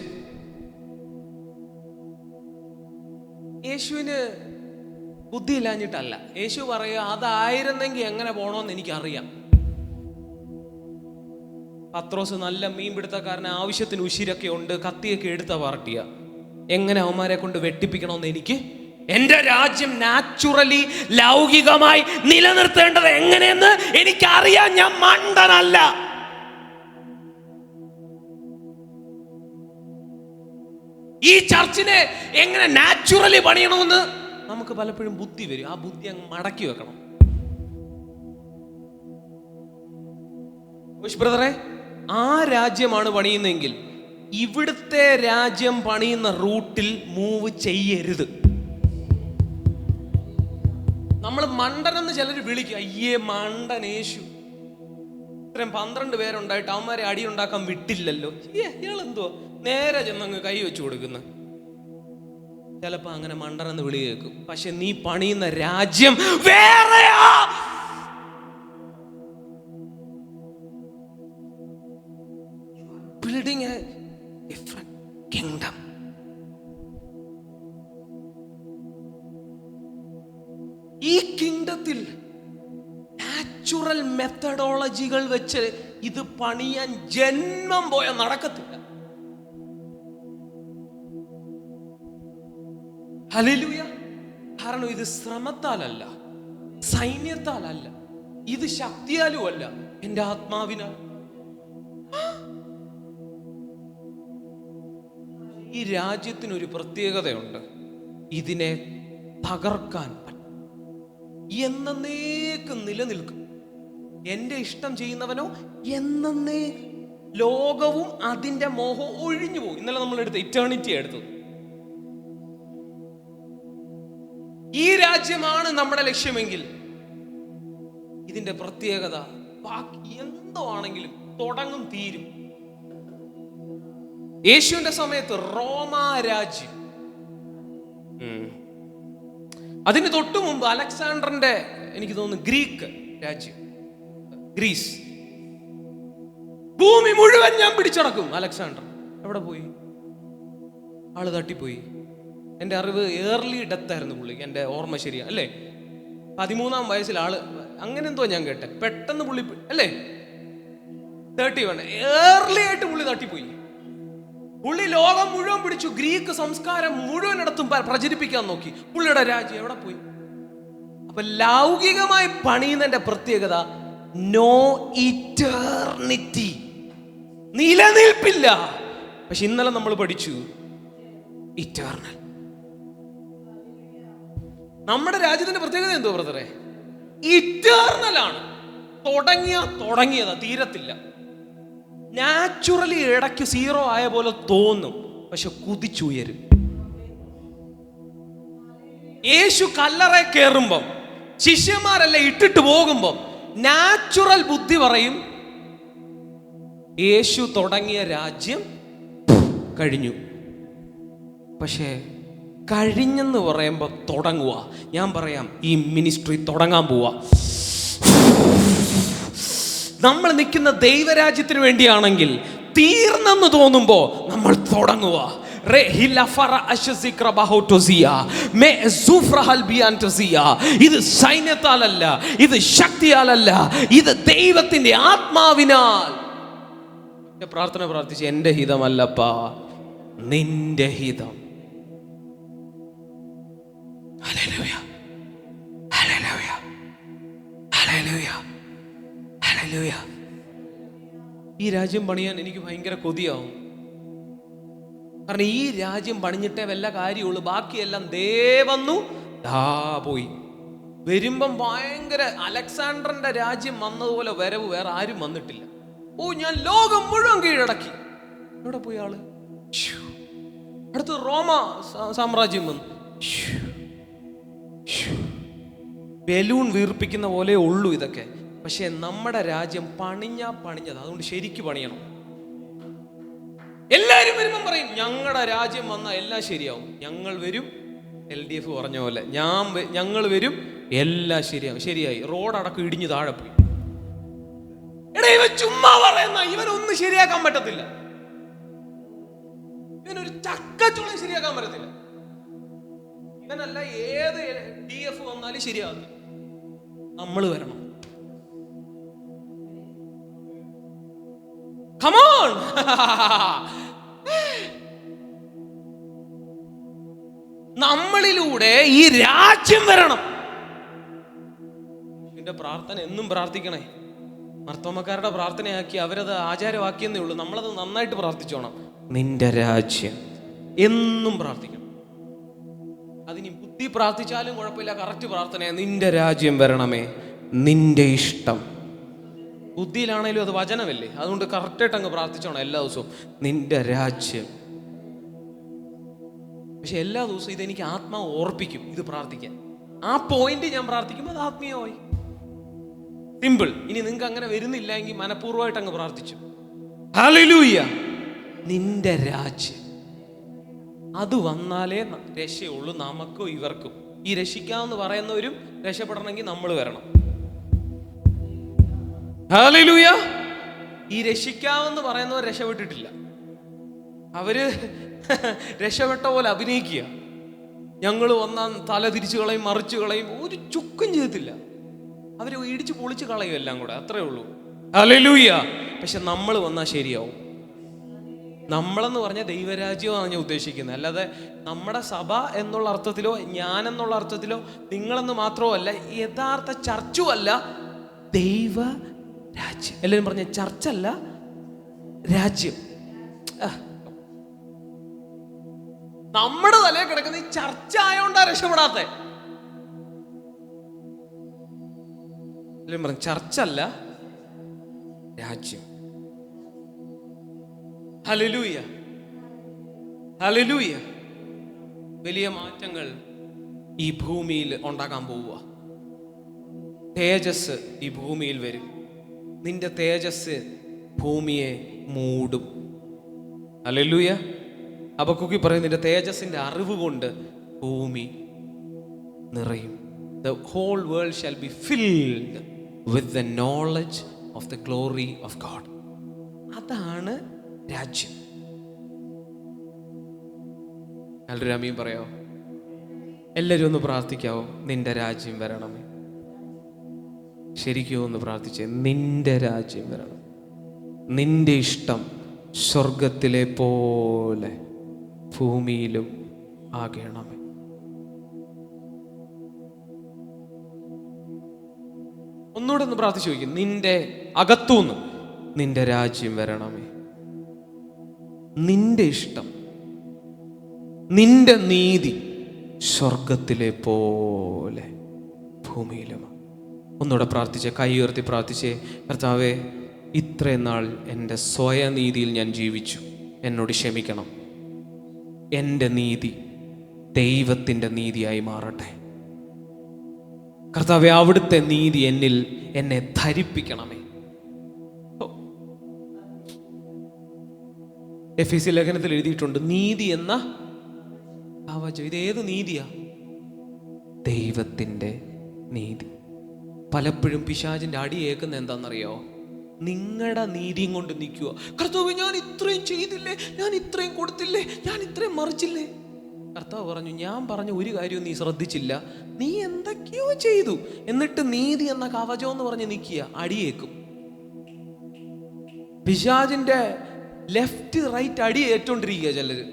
യേശുവിന് ബുദ്ധിയില്ലാഞ്ഞിട്ടല്ല. യേശു പറയുക, അതായിരുന്നെങ്കിൽ എങ്ങനെ പോണോന്ന് എനിക്കറിയാം. പത്രോസ് നല്ല മീൻപിടുത്തക്കാരന്, ആവശ്യത്തിന് ഉശിരൊക്കെ ഉണ്ട്, കത്തിയൊക്കെ എടുത്ത പാർട്ടിയ. എങ്ങനെ അവന്മാരെ കൊണ്ട് വെട്ടിപ്പിക്കണമെന്ന് എനിക്ക്, എന്റെ രാജ്യം നാച്ചുറലി ലൗകികമായി നിലനിർത്തേണ്ടത് എങ്ങനെയെന്ന് എനിക്കറിയാം. ഞാൻ മണ്ടനല്ല. ഈ ചർച്ചിനെ എങ്ങനെ നാച്ചുറലി പണിയണമെന്ന് നമുക്ക് പലപ്പോഴും ബുദ്ധി വരും. ആ ബുദ്ധി അങ്ങ് മടക്കി വെക്കണം. ബ്രദറെ, ആ രാജ്യമാണ് പണിയുന്നതെങ്കിൽ ഇവിടുത്തെ രാജ്യം പണിയുന്ന റൂട്ടിൽ മൂവ് ചെയ്യരുത്. നമ്മൾ മണ്ടനെന്ന് ചിലർ വിളിക്കും. അയ്യേ മണ്ടൻ യേശു, ഇത്രയും 12 പേരുണ്ടായിട്ട് അവന്മാരെ അടിയുണ്ടാക്കാൻ വിട്ടില്ലല്ലോ. ഇയാളെന്തോ നേരെ ചെന്നങ്ങ് കൈ വെച്ചു കൊടുക്കുന്ന. ചിലപ്പോ അങ്ങനെ മണ്ടനെന്ന് വിളി കേൾക്കും. പക്ഷെ നീ പണിയുന്ന രാജ്യം വേറെയാ. Building a different kingdom. ഈ കിങ്ഡത്തിൽ നാച്ചുറൽ മെത്തഡോളജികൾ വെച്ച് ഇത് പണിയാൻ ജന്മം പോയ നടക്കത്തില്ല. ഹല്ലേലൂയ. കാരണം ഇത് ശ്രമത്താലല്ല, സൈന്യത്താലല്ല, ഇത് ശക്തിയാലും അല്ല, എൻ്റെ ആത്മാവിനാൽ. ഈ രാജ്യത്തിനൊരു പ്രത്യേകതയുണ്ട്. ഇതിനെ തകർക്കാൻ എന്നേക്കും നിലനിൽക്കും. എൻ്റെ ഇഷ്ടം ചെയ്യുന്നവനോ എന്നേ ലോകവും അതിൻ്റെ മോഹവും ഒഴിഞ്ഞു പോകും. ഇന്നലെ നമ്മൾ എടുത്ത ഇറ്റേണിറ്റി എടുത്തത്. ഈ രാജ്യമാണ് നമ്മുടെ ലക്ഷ്യമെങ്കിൽ ഇതിന്റെ പ്രത്യേകത ബാക്കി എന്തോ ആണെങ്കിലും തുടങ്ങും തീരും. യേശുവിന്റെ സമയത്ത് റോമാ രാജ്യം അതിന് തൊട്ടു മുമ്പ് അലക്സാണ്ടറിന്റെ, എനിക്ക് തോന്നുന്നു, ഗ്രീക്ക് രാജ്യം, ഗ്രീസ്. ഭൂമി മുഴുവൻ ഞാൻ പിടിച്ചടക്കും. അലക്സാണ്ടർ എവിടെ പോയി? ആള് തട്ടിപ്പോയി. എൻ്റെ അറിവ് ഏർലി ഡെത്ത് ആയിരുന്നു പുള്ളിക്ക്, എൻ്റെ ഓർമ്മ ശരിയാ അല്ലേ? 13-ാം വയസ്സിൽ ആള്, അങ്ങനെ എന്തോ ഞാൻ കേട്ടെ. പെട്ടെന്ന് പുള്ളി അല്ലേ 31 ഏർലി ആയിട്ട് പുള്ളി തട്ടിപ്പോയി. പുള്ളി ലോകം മുഴുവൻ പിടിച്ചു. ഗ്രീക്ക് സംസ്കാരം മുഴുവനിടത്തും പ്രചരിപ്പിക്കാൻ നോക്കി. പുള്ളിയുടെ രാജ്യം എവിടെ പോയി? അപ്പൊ ലൗകികമായി പണിയുന്നതിന്റെ പ്രത്യേകത നോ ഇറ്റേർണിറ്റി, നിലനിൽപ്പില്ല. പക്ഷെ ഇന്നലെ നമ്മൾ പഠിച്ചു ഇറ്റേർണൽ. നമ്മുടെ രാജ്യത്തിന്റെ പ്രത്യേകത എന്തോ ബ്രദറെ? ഇറ്റേർണൽ ആണ്. തുടങ്ങിയതാ, തീരത്തില്ല. നാച്ചുറലി ഇടയ്ക്ക് 0 ആയ പോലെ തോന്നും, പക്ഷെ കുതിച്ചുയരും. യേശു കല്ലറ കയറുമ്പം ശിഷ്യന്മാരെല്ലാം ഇട്ടിട്ട് പോകുമ്പം നാച്ചുറൽ ബുദ്ധി പറയും യേശു തുടങ്ങിയ രാജ്യം കഴിഞ്ഞു. പക്ഷേ കഴിഞ്ഞെന്ന് പറയുമ്പോൾ തുടങ്ങുക. ഞാൻ പറയാം, ഈ മിനിസ്ട്രി തുടങ്ങാൻ പോവാ. നമ്മൾ നിൽക്കുന്ന ദൈവരാജ്യത്തിന് വേണ്ടിയാണെങ്കിൽ തീർന്നെന്ന് തോന്നുമ്പോ നമ്മൾ തുടങ്ങുക. ഇത് സൈന്യത്താലല്ല, ഇത് ശക്തിയാലല്ല, ഇത് ദൈവത്തിന്റെ ആത്മാവിനാൽ. പ്രാർത്ഥന പ്രാർത്ഥിച്ച്, എന്റെ ഹിതമല്ലപ്പാ, നിന്റെ ഹിതം. Hallelujah, hallelujah, hallelujah, hallelujah. ഈ രാജ്യം പണിയാൻ എനിക്ക് ഭയങ്കര കൊതിയാവും. കാരണം ഈ രാജ്യം പണിഞ്ഞിട്ടേ വല്ല കാര്യമുള്ളൂ. ബാക്കിയെല്ലാം വന്നു പോയി. വരുമ്പം ഭയങ്കര അലക്സാണ്ടറിന്റെ രാജ്യം വന്നതുപോലെ വരവ് വേറെ ആരും വന്നിട്ടില്ല. ഞാൻ ലോകം മുഴുവൻ കീഴടക്കി. എവിടെ പോയി ആള്? അടുത്ത് റോമ സാമ്രാജ്യം വന്നു. ബലൂൺ വീർപ്പിക്കുന്ന പോലെ ഉള്ളൂ ഇതൊക്കെ. പക്ഷെ നമ്മുടെ രാജ്യം പണിഞ്ഞത്. അതുകൊണ്ട് ശരിക്ക് പണിയണം. എല്ലാരും വരുമ്പം പറയും ഞങ്ങളുടെ രാജ്യം വന്നാൽ എല്ലാം ശരിയാവും. ഞങ്ങൾ വരും, LDF പറഞ്ഞ പോലെ ഞങ്ങൾ വരും, എല്ലാം ശരിയാവും. ശരിയായി. റോഡ് അടക്കം ഇടിഞ്ഞു താഴെ പോയി. ഇവൻ ചുമ്മാ പറയുന്ന, ഇവനൊന്നും ശരിയാക്കാൻ പറ്റത്തില്ല. ഇവനൊരു ചക്കച്ചുളം ശരിയാക്കാൻ പറ്റത്തില്ല. ഇവനല്ല ഏത് DF വന്നാലും ശരിയാകുന്നു. നമ്മൾ വരണം. Come on. നമ്മളിലൂടെ ഈ രാജ്യം വരണം. എന്റെ പ്രാർത്ഥന എന്നും പ്രാർത്ഥിക്കണേ. മർത്തോമക്കാരുടെ പ്രാർത്ഥനയാക്കി അവരത് ആചാരമാക്കിയെന്നേ ഉള്ളൂ. നമ്മളത് നന്നായിട്ട് പ്രാർത്ഥിച്ചോണം. നിന്റെ രാജ്യം എന്നും പ്രാർത്ഥിക്കണം. അതിന് ബുദ്ധി പ്രാർത്ഥിച്ചാലും കുഴപ്പമില്ല, കറക്റ്റ് പ്രാർത്ഥനയാണ്. നിന്റെ രാജ്യം വരണമേ, നിന്റെ ഇഷ്ടം. ബുദ്ധിയിലാണേലും അത് വചനമല്ലേ, അതുകൊണ്ട് കറക്റ്റായിട്ട് അങ്ങ് പ്രാർത്ഥിച്ചോണം എല്ലാ ദിവസവും, നിന്റെ രാജ്യം. പക്ഷെ എല്ലാ ദിവസവും ഇതെനിക്ക് ആത്മാവ് ഓർപ്പിക്കും ഇത് പ്രാർത്ഥിക്കാൻ. ആ പോയിന്റ് ഞാൻ പ്രാർത്ഥിക്കുമ്പോൾ അത് ആത്മീയമായി. സിമ്പിൾ. ഇനി നിങ്ങൾക്ക് അങ്ങനെ വരുന്നില്ല എങ്കിൽ മനഃപൂർവ്വമായിട്ട് അങ്ങ് പ്രാർത്ഥിച്ചു. ഹല്ലേലൂയ. നിന്റെ രാജ്യം അത് വന്നാലേ രക്ഷയുള്ളൂ നമുക്കും ഇവർക്കും. ഈ രക്ഷിക്കാമെന്ന് പറയുന്നവരും രക്ഷപ്പെടണമെങ്കിൽ നമ്മൾ വരണം. ഹല്ലേലൂയ. ഈ രക്ഷിക്കാമെന്ന് പറയുന്നവർ രക്ഷപ്പെട്ടിട്ടില്ല. അവര് രക്ഷപ്പെട്ട പോലെ അഭിനയിക്കുക. ഞങ്ങൾ വന്നാൽ തല തിരിച്ചു കളയും, മറിച്ചു കളയും, ഒരു ചുക്കും ചെയ്തിട്ടില്ല. അവര് ഇടിച്ചു പൊളിച്ച് കളയും എല്ലാം കൂടെ, അത്രേ ഉള്ളൂ. ഹല്ലേലൂയ. പക്ഷെ നമ്മൾ വന്നാൽ ശരിയാവും. നമ്മളെന്ന് പറഞ്ഞാൽ ദൈവരാജ്യമാണ് ഞാൻ ഉദ്ദേശിക്കുന്നത്. അല്ലാതെ നമ്മുടെ സഭ എന്നുള്ള അർത്ഥത്തിലോ ഞാൻ എന്നുള്ള അർത്ഥത്തിലോ നിങ്ങളെന്ന് മാത്രമോ അല്ല, യഥാർത്ഥ ചർച്ചും അല്ല, ദൈവ രാജ്യം. എല്ലാവരും പറഞ്ഞ ചർച്ചല്ല, രാജ്യം. നമ്മുടെ തലയിൽ കിടക്കുന്ന ഈ ചർച്ച ആയോണ്ടാ രക്ഷപ്പെടാത്ത. എല്ലാവരും പറഞ്ഞു ചർച്ചല്ല, രാജ്യം. Hallelujah, hallelujah. വലിയ മാറ്റങ്ങൾ ഈ ഭൂമിയിൽ ഉണ്ടാക്കാൻ പോവുക. തേജസ് ഈ ഭൂമിയിൽ വരും. നിന്റെ തേജസ് ഭൂമിയെ മൂടും. ഹല്ലേലൂയ. ഹബക്കൂക്ക് പറയും നിന്റെ തേജസ്സിന്റെ അറിവ് കൊണ്ട് ഭൂമി നിറയും. The whole world shall be filled with the knowledge of the glory of God. അതാണ് രാജ്യം. നല്ലൊരു ആമീൻ പറയാവോ? എല്ലാവരും ഒന്ന് പ്രാർത്ഥിക്കാവോ? നിന്റെ രാജ്യം വരണമേ. ശരിക്കും ഒന്ന് പ്രാർത്ഥിച്ചേ, നിന്റെ രാജ്യം വരണം, നിന്റെ ഇഷ്ടം സ്വർഗത്തിലെ പോലെ ഭൂമിയിലും ആകണമേ. ഒന്നുകൂടെ ഒന്ന് പ്രാർത്ഥിച്ചു ചോദിക്കും, നിന്റെ അകത്തുനിന്ന് നിന്റെ രാജ്യം വരണമേ, നിന്റെ ഇഷ്ടം, നിന്റെ നീതി സ്വർഗത്തിലെ പോലെ ഭൂമിയിലും. ഒന്നുകൂടെ പ്രാർത്ഥിച്ചേ, കൈ ഉയർത്തി പ്രാർത്ഥിച്ചേ, കർത്താവേ, ഇത്രയും നാൾ എൻ്റെ സ്വയനീതിയിൽ ഞാൻ ജീവിച്ചു, എന്നോട് ക്ഷമിക്കണം. എൻ്റെ നീതി ദൈവത്തിൻ്റെ നീതിയായി മാറട്ടെ. കർത്താവേ, അവിടുത്തെ നീതി എന്നെ ധരിപ്പിക്കണമേ. എഫെസ്യ ലേഖനത്തിൽ എഴുതിയിട്ടുണ്ട്, നീതി എന്ന കവചം. ഇതേത് നീതിയാ? ദൈവത്തിൻ്റെ നീതി. പലപ്പോഴും പിശാചിൻ്റെ അടി ഏൽക്കുന്ന എന്താണെന്നറിയോ? നിങ്ങളുടെ നീതിയും കൊണ്ട് നിൽക്കുക. കർത്താവ്, ഞാൻ ഇത്രയും ചെയ്തില്ലേ, ഞാൻ ഇത്രയും കൊടുത്തില്ലേ, ഞാൻ ഇത്രയും മറിച്ചില്ലേ. കർത്താവ് പറഞ്ഞു, ഞാൻ പറഞ്ഞ ഒരു കാര്യവും നീ ശ്രദ്ധിച്ചില്ല, നീ എന്തൊക്കെയോ ചെയ്തു, എന്നിട്ട് നീതി എന്ന കവചം എന്ന് പറഞ്ഞ് നിൽക്കുക, അടിയേക്കും. പിശാചിന്റെ ലെഫ്റ്റ് റൈറ്റ് അടി ഏറ്റുകൊണ്ടിരിക്കുക ചിലര്.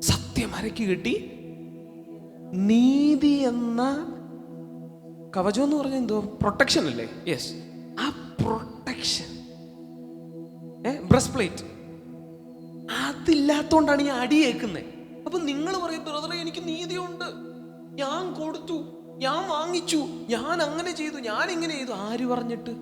സത്യം അരക്ക് കിട്ടി, നീതി എന്ന കവചം എന്ന് പറഞ്ഞ എന്തോ പ്രൊട്ടക്ഷൻ അല്ലേ? യെസ്, ആ പ്രൊട്ടക്ഷൻ, ബ്രസ്റ്റ് പ്ലേറ്റ്, അതില്ലാത്തോണ്ടാണ് ഈ അടിയേക്കുന്നത്. അപ്പൊ നിങ്ങൾ പറയും, ബ്രദറെ, എനിക്ക് നീതിയുണ്ട്, ഞാൻ കൊടുത്തു, ഞാൻ വാങ്ങിച്ചു, ഞാൻ അങ്ങനെ ചെയ്തു, ഞാൻ ഇങ്ങനെ ചെയ്തു. ആര് പറഞ്ഞിട്ട്?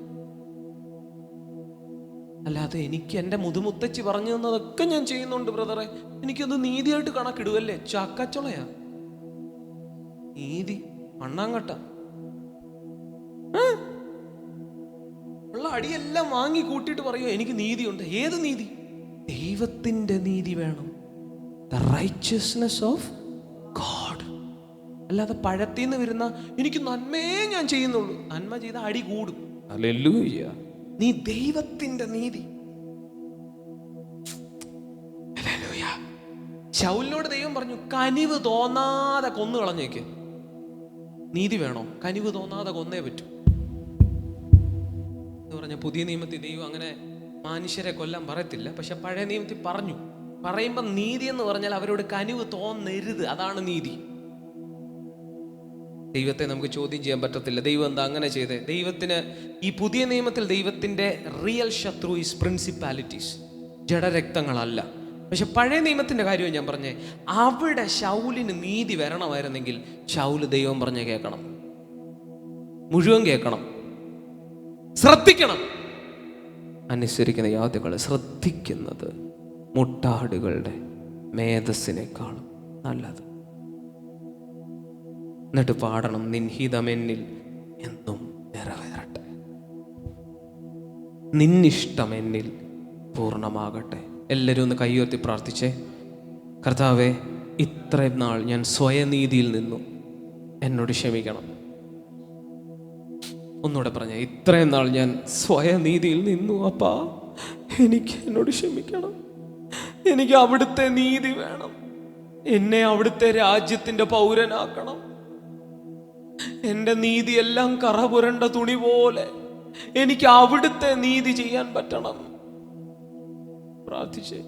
അല്ലാതെ എനിക്ക് എൻ്റെ മുതുമുത്തച്ഛി പറഞ്ഞു തന്നതൊക്കെ ഞാൻ ചെയ്യുന്നുണ്ട് ബ്രദറെ, എനിക്കത് നീതിയായിട്ട് കണക്കിടുവല്ലേ? ചാക്കച്ചൊളയാ നീതി, മണ്ണാങ്കട്ട. ഉള്ള അടിയെല്ലാം വാങ്ങി കൂട്ടിയിട്ട് പറയോ എനിക്ക് നീതിയുണ്ട്. ഏത് നീതി? ദൈവത്തിൻ്റെ നീതി വേണം, ദ റൈച്ചസ്നെസ് ഓഫ് ഗോഡ്. അല്ലാതെ പഴത്തിന്ന് വരുന്ന എനിക്ക് നന്മയെ ഞാൻ ചെയ്യുന്നുള്ളൂ, നന്മ ചെയ്ത അടി കൂടും. ഹല്ലേലൂയ. നീ ദൈവത്തിൻ്റെ നീതി. ഹല്ലേലൂയ. ശൗലിനോട് ദൈവം പറഞ്ഞു, കനിവ് തോന്നാതെ കൊന്നു കളഞ്ഞേക്ക്. നീതി വേണോ? കനിവ് തോന്നാതെ കൊന്നേ പറ്റൂ എന്ന് പറഞ്ഞ പുതിയ നിയമത്തിൽ ദൈവം അങ്ങനെ മനുഷ്യരെ കൊല്ലാൻ പറയത്തില്ല, പക്ഷെ പഴയ നിയമത്തിൽ പറഞ്ഞു. പറയുമ്പോൾ നീതി എന്ന് പറഞ്ഞാൽ അവരോട് കനിവ് തോന്നരുത്, അതാണ് നീതി. ദൈവത്തെ നമുക്ക് ചോദ്യം ചെയ്യാൻ പറ്റത്തില്ല. ദൈവം എന്താ അങ്ങനെ ചെയ്തേ? ദൈവത്തിന് ഈ പുതിയ നിയമത്തിൽ ദൈവത്തിൻ്റെ റിയൽ ശത്രു ഈസ് പ്രിൻസിപ്പാലിറ്റീസ്, ജഡരക്തങ്ങളല്ല. പക്ഷെ പഴയ നിയമത്തിൻ്റെ കാര്യം ഞാൻ പറഞ്ഞേ, അവിടെ ശൗലിന് നീതി വരണമായിരുന്നെങ്കിൽ ശൗല് ദൈവം പറഞ്ഞ കേൾക്കണം, മുഴുവൻ കേൾക്കണം, ശ്രദ്ധിക്കണം. അനുസരിക്കുന്ന യാതൊകൾ ശ്രദ്ധിക്കുന്നത് മുട്ടാടുകളുടെ മേധസ്സിനേക്കാളും നല്ലത്. എന്നിട്ട് പാടണം, നിൻഹിതമെന്നിൽ എന്നും നിറവേറട്ടെ, നിന്നിഷ്ടം എന്നിൽ പൂർണ്ണമാകട്ടെ. എല്ലാവരും ഒന്ന് കൈയുയർത്തി പ്രാർത്ഥിച്ചേ, കർത്താവേ, ഇത്രയും നാൾ ഞാൻ സ്വയനീതിയിൽ നിന്നു, എന്നോട് ക്ഷമിക്കണം. ഒന്നുകൂടെ പറഞ്ഞേ, ഇത്രയും നാൾ ഞാൻ സ്വയനീതിയിൽ നിന്നു, അപ്പാ എനിക്ക് എന്നോട് ക്ഷമിക്കണം. എനിക്ക് അവിടുത്തെ നീതി വേണം, എന്നെ അവിടുത്തെ രാജ്യത്തിൻ്റെ പൗരനാക്കണം. എൻ്റെ നീതിയെല്ലാം കറ പുരണ്ട തുണി പോലെ എനിക്ക് അവിടുത്തെ നീതി ചെയ്യാൻ പറ്റണം. പ്രാർത്ഥിച്ചേ,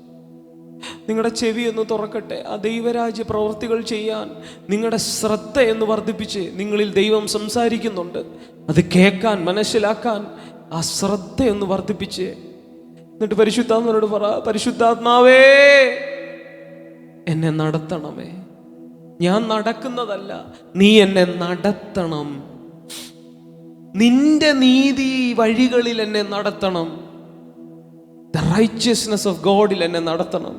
നിങ്ങളുടെ ചെവി ഒന്ന് തുറക്കട്ടെ. ആ ദൈവരാജ്യ പ്രവൃത്തികൾ ചെയ്യാൻ നിങ്ങളുടെ ശ്രദ്ധയെന്ന് വർദ്ധിപ്പിച്ച് നിങ്ങളിൽ ദൈവം സംസാരിക്കുന്നുണ്ട്. അത് കേൾക്കാൻ, മനസ്സിലാക്കാൻ ആ ശ്രദ്ധയൊന്ന് വർദ്ധിപ്പിച്ച്, എന്നിട്ട് പരിശുദ്ധാത്മാവോട് പറ, പരിശുദ്ധാത്മാവേ എന്നെ നടത്തണമേ. ഞാൻ നടക്കുന്നതല്ല, നീ എന്നെ നടത്തണം. നിന്റെ നീതി വഴികളിൽ എന്നെ നടത്തണം. ദ റൈച്ചസ്നെസ് ഓഫ് ഗോഡിൽ എന്നെ നടത്തണം.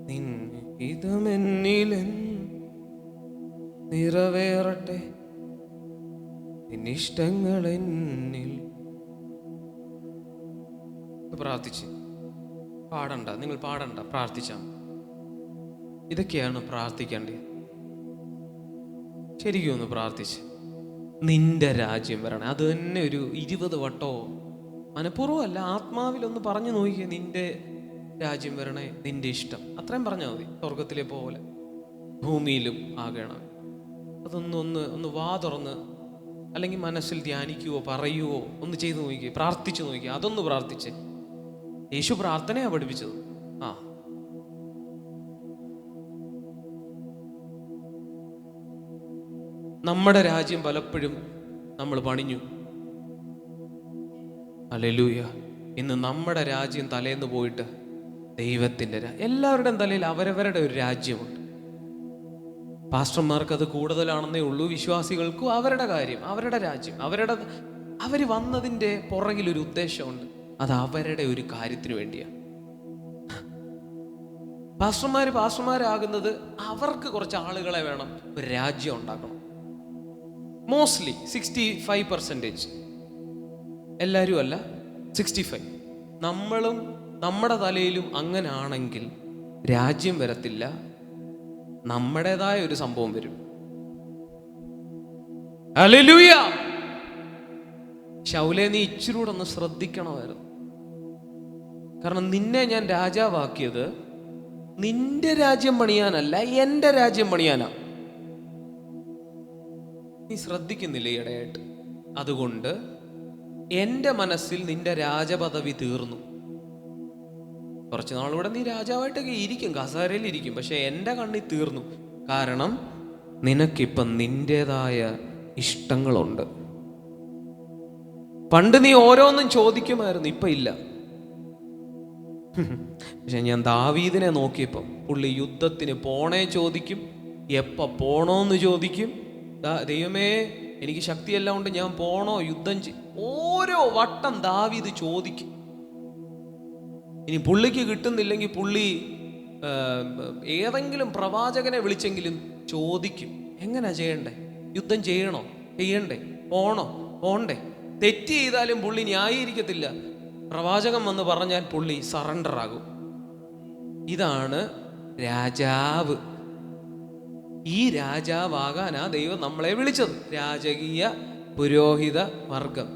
നിൻ ഹിതമെന്നിലെന്നും നിറവേറട്ടെ, നിന്നിഷ്ടങ്ങൾ എന്നിൽ. പ്രാർത്ഥിച്ച് പാടണ്ട, നിങ്ങൾ പാടണ്ട, പ്രാർത്ഥിച്ചാൽ ഇതൊക്കെയാണ് പ്രാർത്ഥിക്കേണ്ടത്. ശരിക്കും ഒന്ന് പ്രാർത്ഥിച്ച് നിന്റെ രാജ്യം വരണേ. അത് തന്നെ ഒരു 20 വട്ടോ മനഃപൂർവ്വമല്ല, ആത്മാവിലൊന്ന് പറഞ്ഞു നോക്കിയേ. നിന്റെ രാജ്യം വരണേ, നിന്റെ ഇഷ്ടം, അത്രയും പറഞ്ഞാൽ മതി. സ്വർഗത്തിലെ പോലെ ഭൂമിയിലും ആകണം. ഒന്ന് വാ തുറന്ന് അല്ലെങ്കിൽ മനസ്സിൽ ധ്യാനിക്കുവോ പറയുവോ ഒന്ന് ചെയ്തു നോക്കിയേ, പ്രാർത്ഥിച്ചു നോക്കിയേ. അതൊന്ന് പ്രാർത്ഥിച്ച്. യേശു പ്രാർത്ഥനയാ പഠിപ്പിച്ചത്. നമ്മുടെ രാജ്യം പലപ്പോഴും നമ്മൾ പണിഞ്ഞു. ഹല്ലേലൂയ. ഇന്ന് നമ്മുടെ രാജ്യം തലേന്ന് പോയിട്ട് ദൈവത്തിൻ്റെ എല്ലാവരുടെയും തലയിൽ അവരവരുടെ ഒരു രാജ്യമുണ്ട്. പാസ്റ്റർമാർക്ക് അത് കൂടുതലാണെന്നേ ഉള്ളൂ, വിശ്വാസികൾക്കും അവരുടെ കാര്യം, അവരുടെ രാജ്യം, അവർ വന്നതിൻ്റെ പുറകിലൊരു ഉദ്ദേശമുണ്ട്. അത് അവരുടെ ഒരു കാര്യത്തിന് വേണ്ടിയാണ്. പാസ്റ്റർമാരാകുന്നത് അവർക്ക് കുറച്ച് ആളുകളെ വേണം, ഒരു രാജ്യം ഉണ്ടാക്കണം. മോസ്റ്റ്ലി 65%, എല്ലാവരും അല്ല, 65. നമ്മളും നമ്മുടെ തലയിലും അങ്ങനെ ആണെങ്കിൽ രാജ്യം വരത്തില്ല, നമ്മുടേതായ ഒരു സംഭവം വരും. ഹല്ലേലൂയ. ശൗലേ, നീ ഇച്ചിരി കൂടെ ഒന്ന് ശ്രദ്ധിക്കണമായിരുന്നു. കാരണം നിന്നെ ഞാൻ രാജാവാക്കിയത് നിന്റെ രാജ്യം പണിയാനല്ല, എൻ്റെ രാജ്യം പണിയാനാ. നീ ശ്രദ്ധിക്കുന്നില്ല ഈയിടെയായിട്ട്. അതുകൊണ്ട് എൻ്റെ മനസ്സിൽ നിന്റെ രാജപദവി തീർന്നു. കുറച്ച് നാളിവിടെ നീ രാജാവായിട്ടൊക്കെ ഇരിക്കും, കസേരയിൽ ഇരിക്കും, പക്ഷെ എൻ്റെ കണ്ണിൽ തീർന്നു. കാരണം നിനക്കിപ്പം നിൻ്റെതായ ഇഷ്ടങ്ങളുണ്ട്. പണ്ട് നീ ഓരോന്നും ചോദിക്കുമായിരുന്നു, ഇപ്പം ഇല്ല. പക്ഷെ ഞാൻ ദാവീദിനെ നോക്കിയപ്പം പുള്ളി യുദ്ധത്തിന് പോണേ ചോദിക്കും, എപ്പോൾ പോണോന്ന് ചോദിക്കും. ദൈവമേ, എനിക്ക് ശക്തിയെല്ലാം ഉണ്ട്, ഞാൻ പോണോ, യുദ്ധം ഓരോ വട്ടം ദാവീദ് ചോദിക്കും. ഇനി പുള്ളിക്ക് കിട്ടുന്നില്ലെങ്കിൽ പുള്ളി ഏതെങ്കിലും പ്രവാചകനെ വിളിച്ചെങ്കിലും ചോദിക്കും, എങ്ങനെയാ ചെയ്യണ്ടേ, യുദ്ധം ചെയ്യണ്ടേ, പോണ്ടേ. തെറ്റ് ചെയ്താലും പുള്ളി ന്യായീകരിക്കത്തില്ല. പ്രവാചകൻ വന്ന് പറഞ്ഞാൽ പുള്ളി സറണ്ടർ ആകും. ഇതാണ് രാജാവ്. ഈ രാജാവാകാനാ ദൈവം നമ്മളെ വിളിച്ചത്, രാജകീയ പുരോഹിത വർഗം.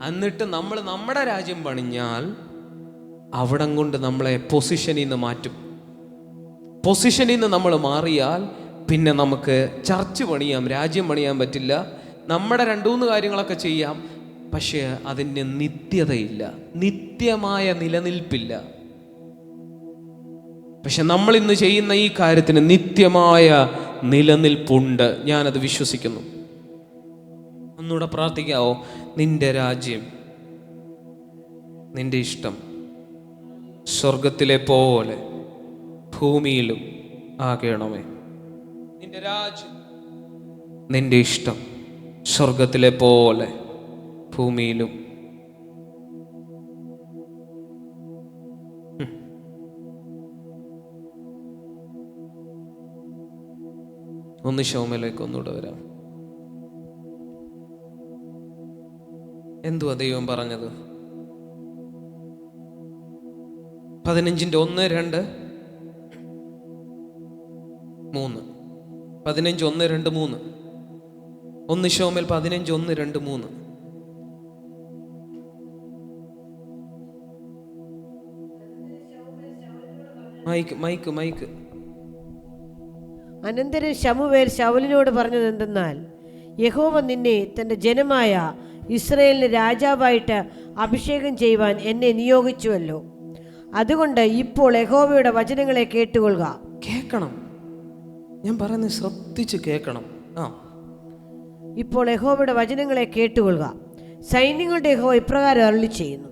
എന്നിട്ട് നമ്മൾ നമ്മുടെ രാജ്യം പണിഞ്ഞാൽ അവിടം കൊണ്ട് നമ്മളെ പൊസിഷനിൽ നിന്ന് മാറ്റും. പൊസിഷനിൽ നിന്ന് നമ്മൾ മാറിയാൽ പിന്നെ നമുക്ക് ചർച്ച് പണിയാം, രാജ്യം പണിയാൻ പറ്റില്ല. നമ്മുടെ 2-3 കാര്യങ്ങളൊക്കെ ചെയ്യാം, പക്ഷേ അതിന് നിത്യതയില്ല, നിത്യമായ നിലനിൽപ്പില്ല. പക്ഷെ നമ്മൾ ഇന്ന് ചെയ്യുന്ന ഈ കാര്യത്തിന് നിത്യമായ നിലനിൽപ്പുണ്ട്. ഞാനത് വിശ്വസിക്കുന്നു. ഒന്നുകൂടെ പ്രാർത്ഥിക്കാവോ? നിന്റെ രാജ്യം, നിന്റെ ഇഷ്ടം സ്വർഗത്തിലെ പോലെ ഭൂമിയിലും ആകണമേ. നിന്റെ രാജ്യം, നിന്റെ ഇഷ്ടം സ്വർഗത്തിലെ പോലെ ഭൂമിയിലും. ഒന്ന് ശൗമയിലേക്ക് ഒന്നുകൂടെ വരാം. എന്തുവാ ദൈവം പറഞ്ഞത്? 15-ന്റെ 1, 2, 3. 15, 1, 2, 3. 1 ശൗമേൽ 15, 1, 2, 3. മൈക്ക്. അനന്തരം ശമൂവേൽ ശൗലിനോട് പറഞ്ഞത് എന്തെന്നാൽ, യഹോവ നിന്നെ തൻ്റെ ജനമായ ഇസ്രായേലിന് രാജാവായിട്ട് അഭിഷേകം ചെയ്യുവാൻ എന്നെ നിയോഗിച്ചുവല്ലോ. അതുകൊണ്ട് ഇപ്പോൾ യഹോവയുടെ വചനങ്ങളെ കേട്ടുകൊള്ളുക. കേൾക്കണം, ഞാൻ പറയുന്നത് ശ്രദ്ധിച്ച് കേൾക്കണം. ഇപ്പോൾ യഹോവയുടെ വചനങ്ങളെ കേട്ടുകൊള്ളുക. സൈന്യങ്ങളുടെ യഹോവ ഇപ്രകാരം അരുളി ചെയ്യുന്നു,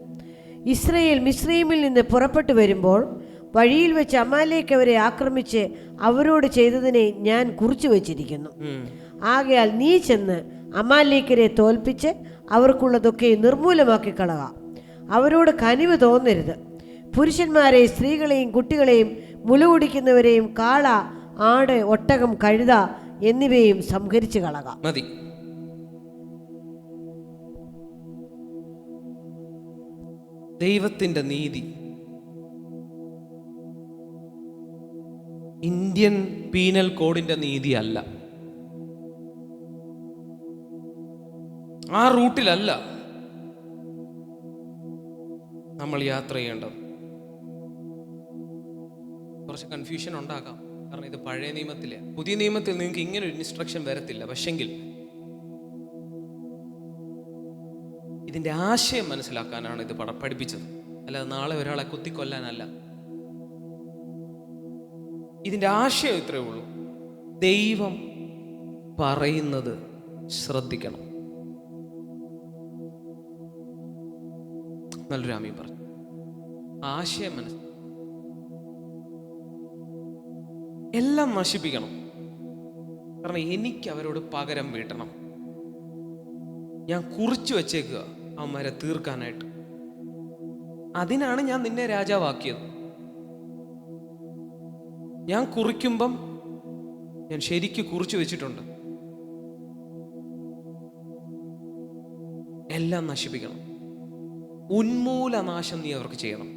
ഇസ്രായേൽ മിസ്രയീമിൽ നിന്ന് പുറപ്പെട്ടു വരുമ്പോൾ വഴിയിൽ വെച്ച് അമാലേക്ക് അവരെ ആക്രമിച്ച് അവരോട് ചെയ്തതിനെ ഞാൻ കുറിച്ചു വച്ചിരിക്കുന്നു. ആകയാൽ നീ ചെന്ന് അമാലേക്കരെ തോൽപ്പിച്ച് അവർക്കുള്ളതൊക്കെ നിർമൂലമാക്കി കളക. അവരോട് കനിവ് തോന്നരുത്. പുരുഷന്മാരെയും സ്ത്രീകളെയും കുട്ടികളെയും മുല കുടിക്കുന്നവരെയും കാള, ആട്, ഒട്ടകം, കഴുത എന്നിവയും സംഹരിച്ചു കളക. മതി. ദൈവത്തിൻ്റെ നീതി ഇന്ത്യൻ പീനൽ കോഡിന്റെ നീതിയല്ല, ആ റൂട്ടിലല്ല നമ്മൾ യാത്ര ചെയ്യേണ്ടത്. കുറച്ച് കൺഫ്യൂഷൻ ഉണ്ടാക്കാം, കാരണം ഇത് പഴയ നിയമത്തിലെ. പുതിയ നിയമത്തിൽ നിങ്ങൾക്ക് ഇങ്ങനെ ഒരു ഇൻസ്ട്രക്ഷൻ വരത്തില്ല. പക്ഷെങ്കിൽ ഇതിന്റെ ആശയം മനസ്സിലാക്കാനാണ് ഇത് പഠിപ്പിച്ചത്, അല്ലാതെ നാളെ ഒരാളെ കുത്തിക്കൊല്ലാനല്ല. ഇതിന്റെ ആശയം ഇത്രയേ ഉള്ളൂ: ദൈവം പറയുന്നത് ശ്രദ്ധിക്കണം. നല്ലൊരു ആമീൻ പറഞ്ഞു. ആശയം മനസ്സിൽ എല്ലാം നശിപ്പിക്കണം, കാരണം എനിക്ക് അവരോട് പകരം വീട്ടണം. ഞാൻ കുറിച്ചു വച്ചേക്കുക അവന്മാരെ തീർക്കാനായിട്ട്. അതിനാണ് ഞാൻ നിന്നെ രാജാവാക്കിയത്. ഞാൻ കുറിക്കുമ്പം ഞാൻ ശരിക്ക് കുറിച്ചു വെച്ചിട്ടുണ്ട്. എല്ലാം നശിപ്പിക്കണം, ഉന്മൂലനാശം നീ അവർക്ക് ചെയ്യണം.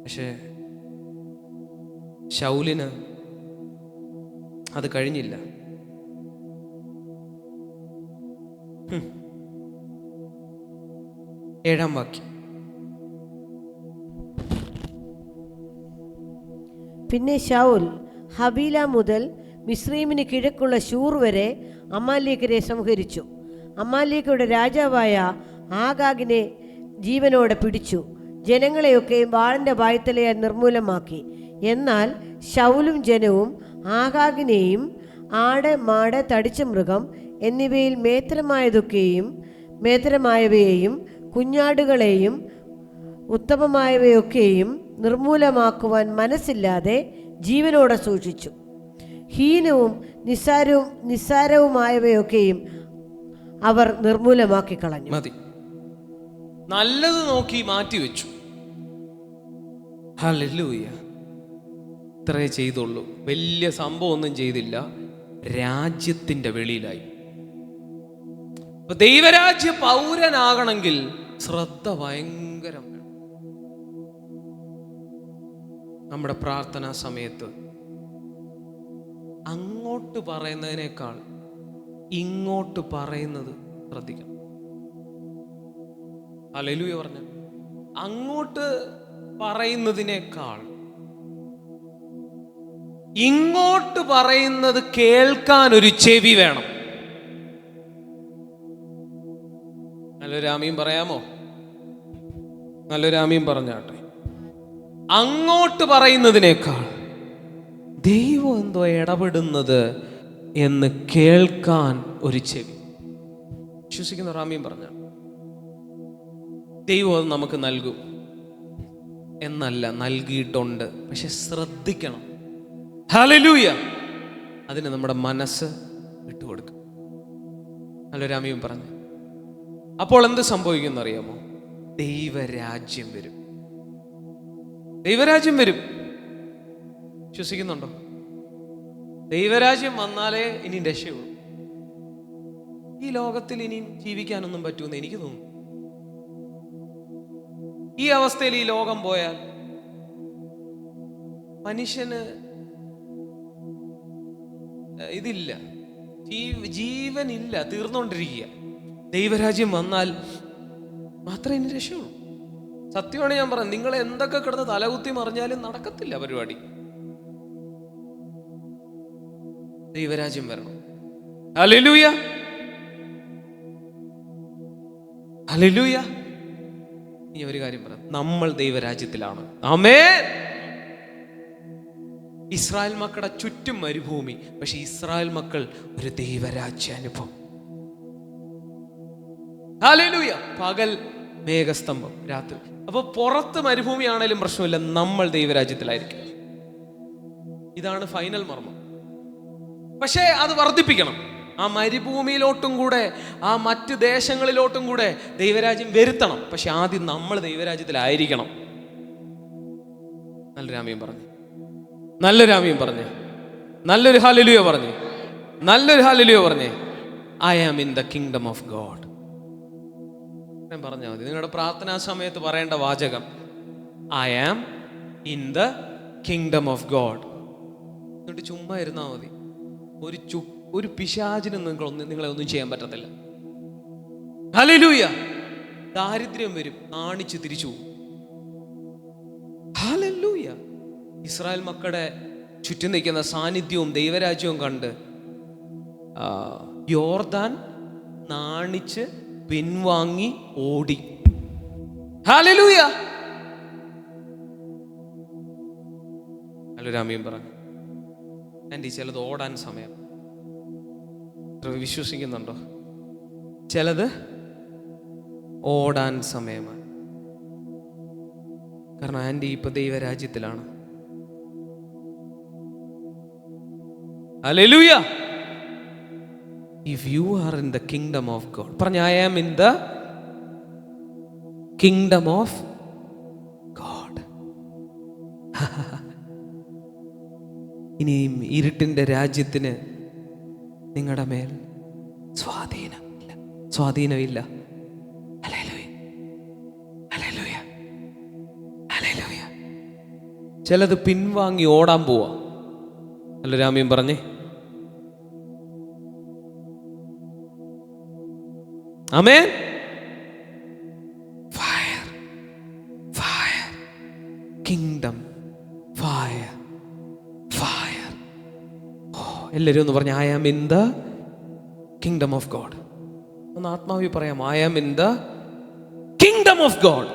പക്ഷേ ശൗലിന് അത് കഴിഞ്ഞില്ല. 7-ാം വാക്യം. പിന്നെ ശൗൽ ഹബീല മുതൽ മിസ്രൈമിന് കിഴക്കുള്ള ശൂർ വരെ അമാലേക്കരെ സംഹരിച്ചു. അമാലേക്കയുടെ രാജാവായ ആഗാഗിനെ ജീവനോടെ പിടിച്ചു. ജനങ്ങളെയൊക്കെ വാളിൻ്റെ വായ്ത്തലയാൽ നിർമൂലമാക്കി. എന്നാൽ ശൗലും ജനവും ആഗാഗിനെയും ആട്, മാട്, തടിച്ച മൃഗം എന്നിവയിൽ മേത്തരമായവയെയും കുഞ്ഞാടുകളെയും ഉത്തമമായവയൊക്കെയും നിർമൂലമാക്കുവാൻ മനസ്സില്ലാതെ ജീവനോടെ സൂക്ഷിച്ചു. ഹീനവും നിസ്സാരവുമായവയൊക്കെയും അവർ നിർമൂലമാക്കി കളഞ്ഞു. മതി, നല്ലത് നോക്കി മാറ്റിവെച്ചു. ഹല്ലേലൂയ. ഇത്രേ ചെയ്തുള്ളൂ, വലിയ സംഭവം ഒന്നും ചെയ്തില്ല. രാജ്യത്തിന്റെ വെളിയിലായി. അപ്പൊ ദൈവരാജ്യ പൗരനാകണമെങ്കിൽ ശ്രദ്ധ ഭയങ്കരം വേണം. നമ്മുടെ പ്രാർത്ഥനാ സമയത്ത് അങ്ങോട്ട് പറയുന്നതിനേക്കാൾ ഇങ്ങോട്ട് പറയുന്നത് ശ്രദ്ധിക്കണം. ഹല്ലേലൂയ പറഞ്ഞ അങ്ങോട്ട് പറയുന്നതിനേക്കാൾ ഇങ്ങോട്ട് പറയുന്നത് കേൾക്കാൻ ഒരു ചെവി വേണം. നല്ലൊരു ആമീൻ പറയാമോ? നല്ലൊരു ആമീൻ പറഞ്ഞാട്ടെ. അങ്ങോട്ട് പറയുന്നതിനേക്കാൾ ദൈവം എന്തോ ഇടപെടുന്നത് എന്ന് കേൾക്കാൻ ഒരു ചെവി. വിശ്വസിക്കുന്ന ആമീൻ പറഞ്ഞ ദൈവം അത് നമുക്ക് നൽകും എന്നല്ല, നൽകിയിട്ടുണ്ട്. പക്ഷെ ശ്രദ്ധിക്കണം. ഹല്ലേലൂയ. അതിന് നമ്മുടെ മനസ്സ് വിട്ടുകൊടുക്കും. നല്ലൊരു ആമീൻ പറഞ്ഞു. അപ്പോൾ എന്ത് സംഭവിക്കും അറിയാമോ? ദൈവരാജ്യം വരും. ദൈവരാജ്യം വരും. വിശ്വസിക്കുന്നുണ്ടോ? ദൈവരാജ്യം വന്നാലേ ഇനി രക്ഷയുള്ളൂ. ഈ ലോകത്തിൽ ഇനി ജീവിക്കാനൊന്നും പറ്റുമെന്ന് എനിക്ക് തോന്നുന്നു. ഈ അവസ്ഥയിൽ ഈ ലോകം പോയാൽ മനുഷ്യന് ഇതില്ല, ജീവനില്ല, തീർന്നുകൊണ്ടിരിക്കുക. ദൈവരാജ്യം വന്നാൽ മാത്രമേ ഇനി രക്ഷയുള്ളൂ. സത്യമാണ് ഞാൻ പറയുന്നത്. നിങ്ങൾ എന്തൊക്കെ കിടന്ന് തലകുത്തി മറിഞ്ഞാലും നടക്കത്തില്ല പരിപാടി. ദൈവരാജ്യം വരണം. Hallelujah, hallelujah. ഇനി ഒരു കാര്യം പറയാം, നമ്മൾ ദൈവരാജ്യത്തിലാണ്. ആമേൻ. ഇസ്രായേൽ മക്കളുടെ ചുറ്റും മരുഭൂമി, പക്ഷെ ഇസ്രായേൽ മക്കൾ ഒരു ദൈവരാജ്യ അനുഭവം. ഹല്ലേലൂയ. പകൽ മേഘസ്തംഭം, രാത്രി. അപ്പൊ പുറത്ത് മരുഭൂമിയാണേലും പ്രശ്നമില്ല, നമ്മൾ ദൈവരാജ്യത്തിലായിരിക്കും. ഇതാണ് ഫൈനൽ മർമ്മം. പക്ഷേ അത് വർദ്ധിപ്പിക്കണം. ആ മരുഭൂമിയിലോട്ടും കൂടെ ആ മറ്റ് ദേശങ്ങളിലോട്ടും കൂടെ ദൈവരാജ്യം വരുത്തണം. പക്ഷെ ആദ്യം നമ്മൾ ദൈവരാജ്യത്തിലായിരിക്കണം. നല്ലൊരു ആമീൻ പറഞ്ഞു, നല്ലൊരു ആമീൻ പറഞ്ഞു, നല്ലൊരു ഹല്ലേലൂയ പറഞ്ഞു, നല്ലൊരു ഹല്ലേലൂയ പറഞ്ഞേ. I am in the kingdom of God. പറഞ്ഞാൽ മതി. നിങ്ങളുടെ പ്രാർത്ഥനാ സമയത്ത് പറയേണ്ട വാചകം I am in the kingdom of God. എന്നിട്ട് ചുമ്മാ ഇരുന്നാൽ മതി. ഒരു പിശാചിനും നിങ്ങളെ ഒന്നും ചെയ്യാൻ പറ്റത്തില്ല. ഹല്ലേലൂയ. ദാരിദ്ര്യം വരും, നാണിച്ച് തിരിച്ചു പോകും. ഹല്ലേലൂയ. ഇസ്രായേൽ മക്കളുടെ ചുറ്റും നിൽക്കുന്ന സാന്നിധ്യവും ദൈവരാജ്യവും കണ്ട് യോർദാൻ നാണിച്ച് പിൻവാങ്ങി ഓടി. ഹല്ലേലൂയ. നല്ലൊരു ആമീൻ പറഞ്ഞു. ആൻറ്റി, ചിലത് ഓടാൻ സമയം. വിശ്വസിക്കുന്നുണ്ടോ? ചിലത് ഓടാൻ സമയമാണ്. കാരണം ആൻറ്റി ഇപ്പൊ ദൈവരാജ്യത്തിലാണ്. Hallelujah. If you are in the kingdom of God, പറഞ്ഞ I am in the kingdom of God. ഇനിയും ഇരുട്ടിന്റെ രാജ്യത്തിന് നിങ്ങളുടെ മേൽ സ്വാധീനമില്ല. Hallelujah, hallelujah, hallelujah. ചിലത് പിൻവാങ്ങി ഓടാൻ പോവാ. നല്ലൊരു ആമീൻ പറഞ്ഞേ. ആമേൻ. Fire, fire, kingdom, fire, fire. എല്ലാവരും ഒന്ന് പറഞ്ഞ I am in the kingdom of God. ഒന്ന് ആത്മാവി പറയാം, I am in the kingdom of God.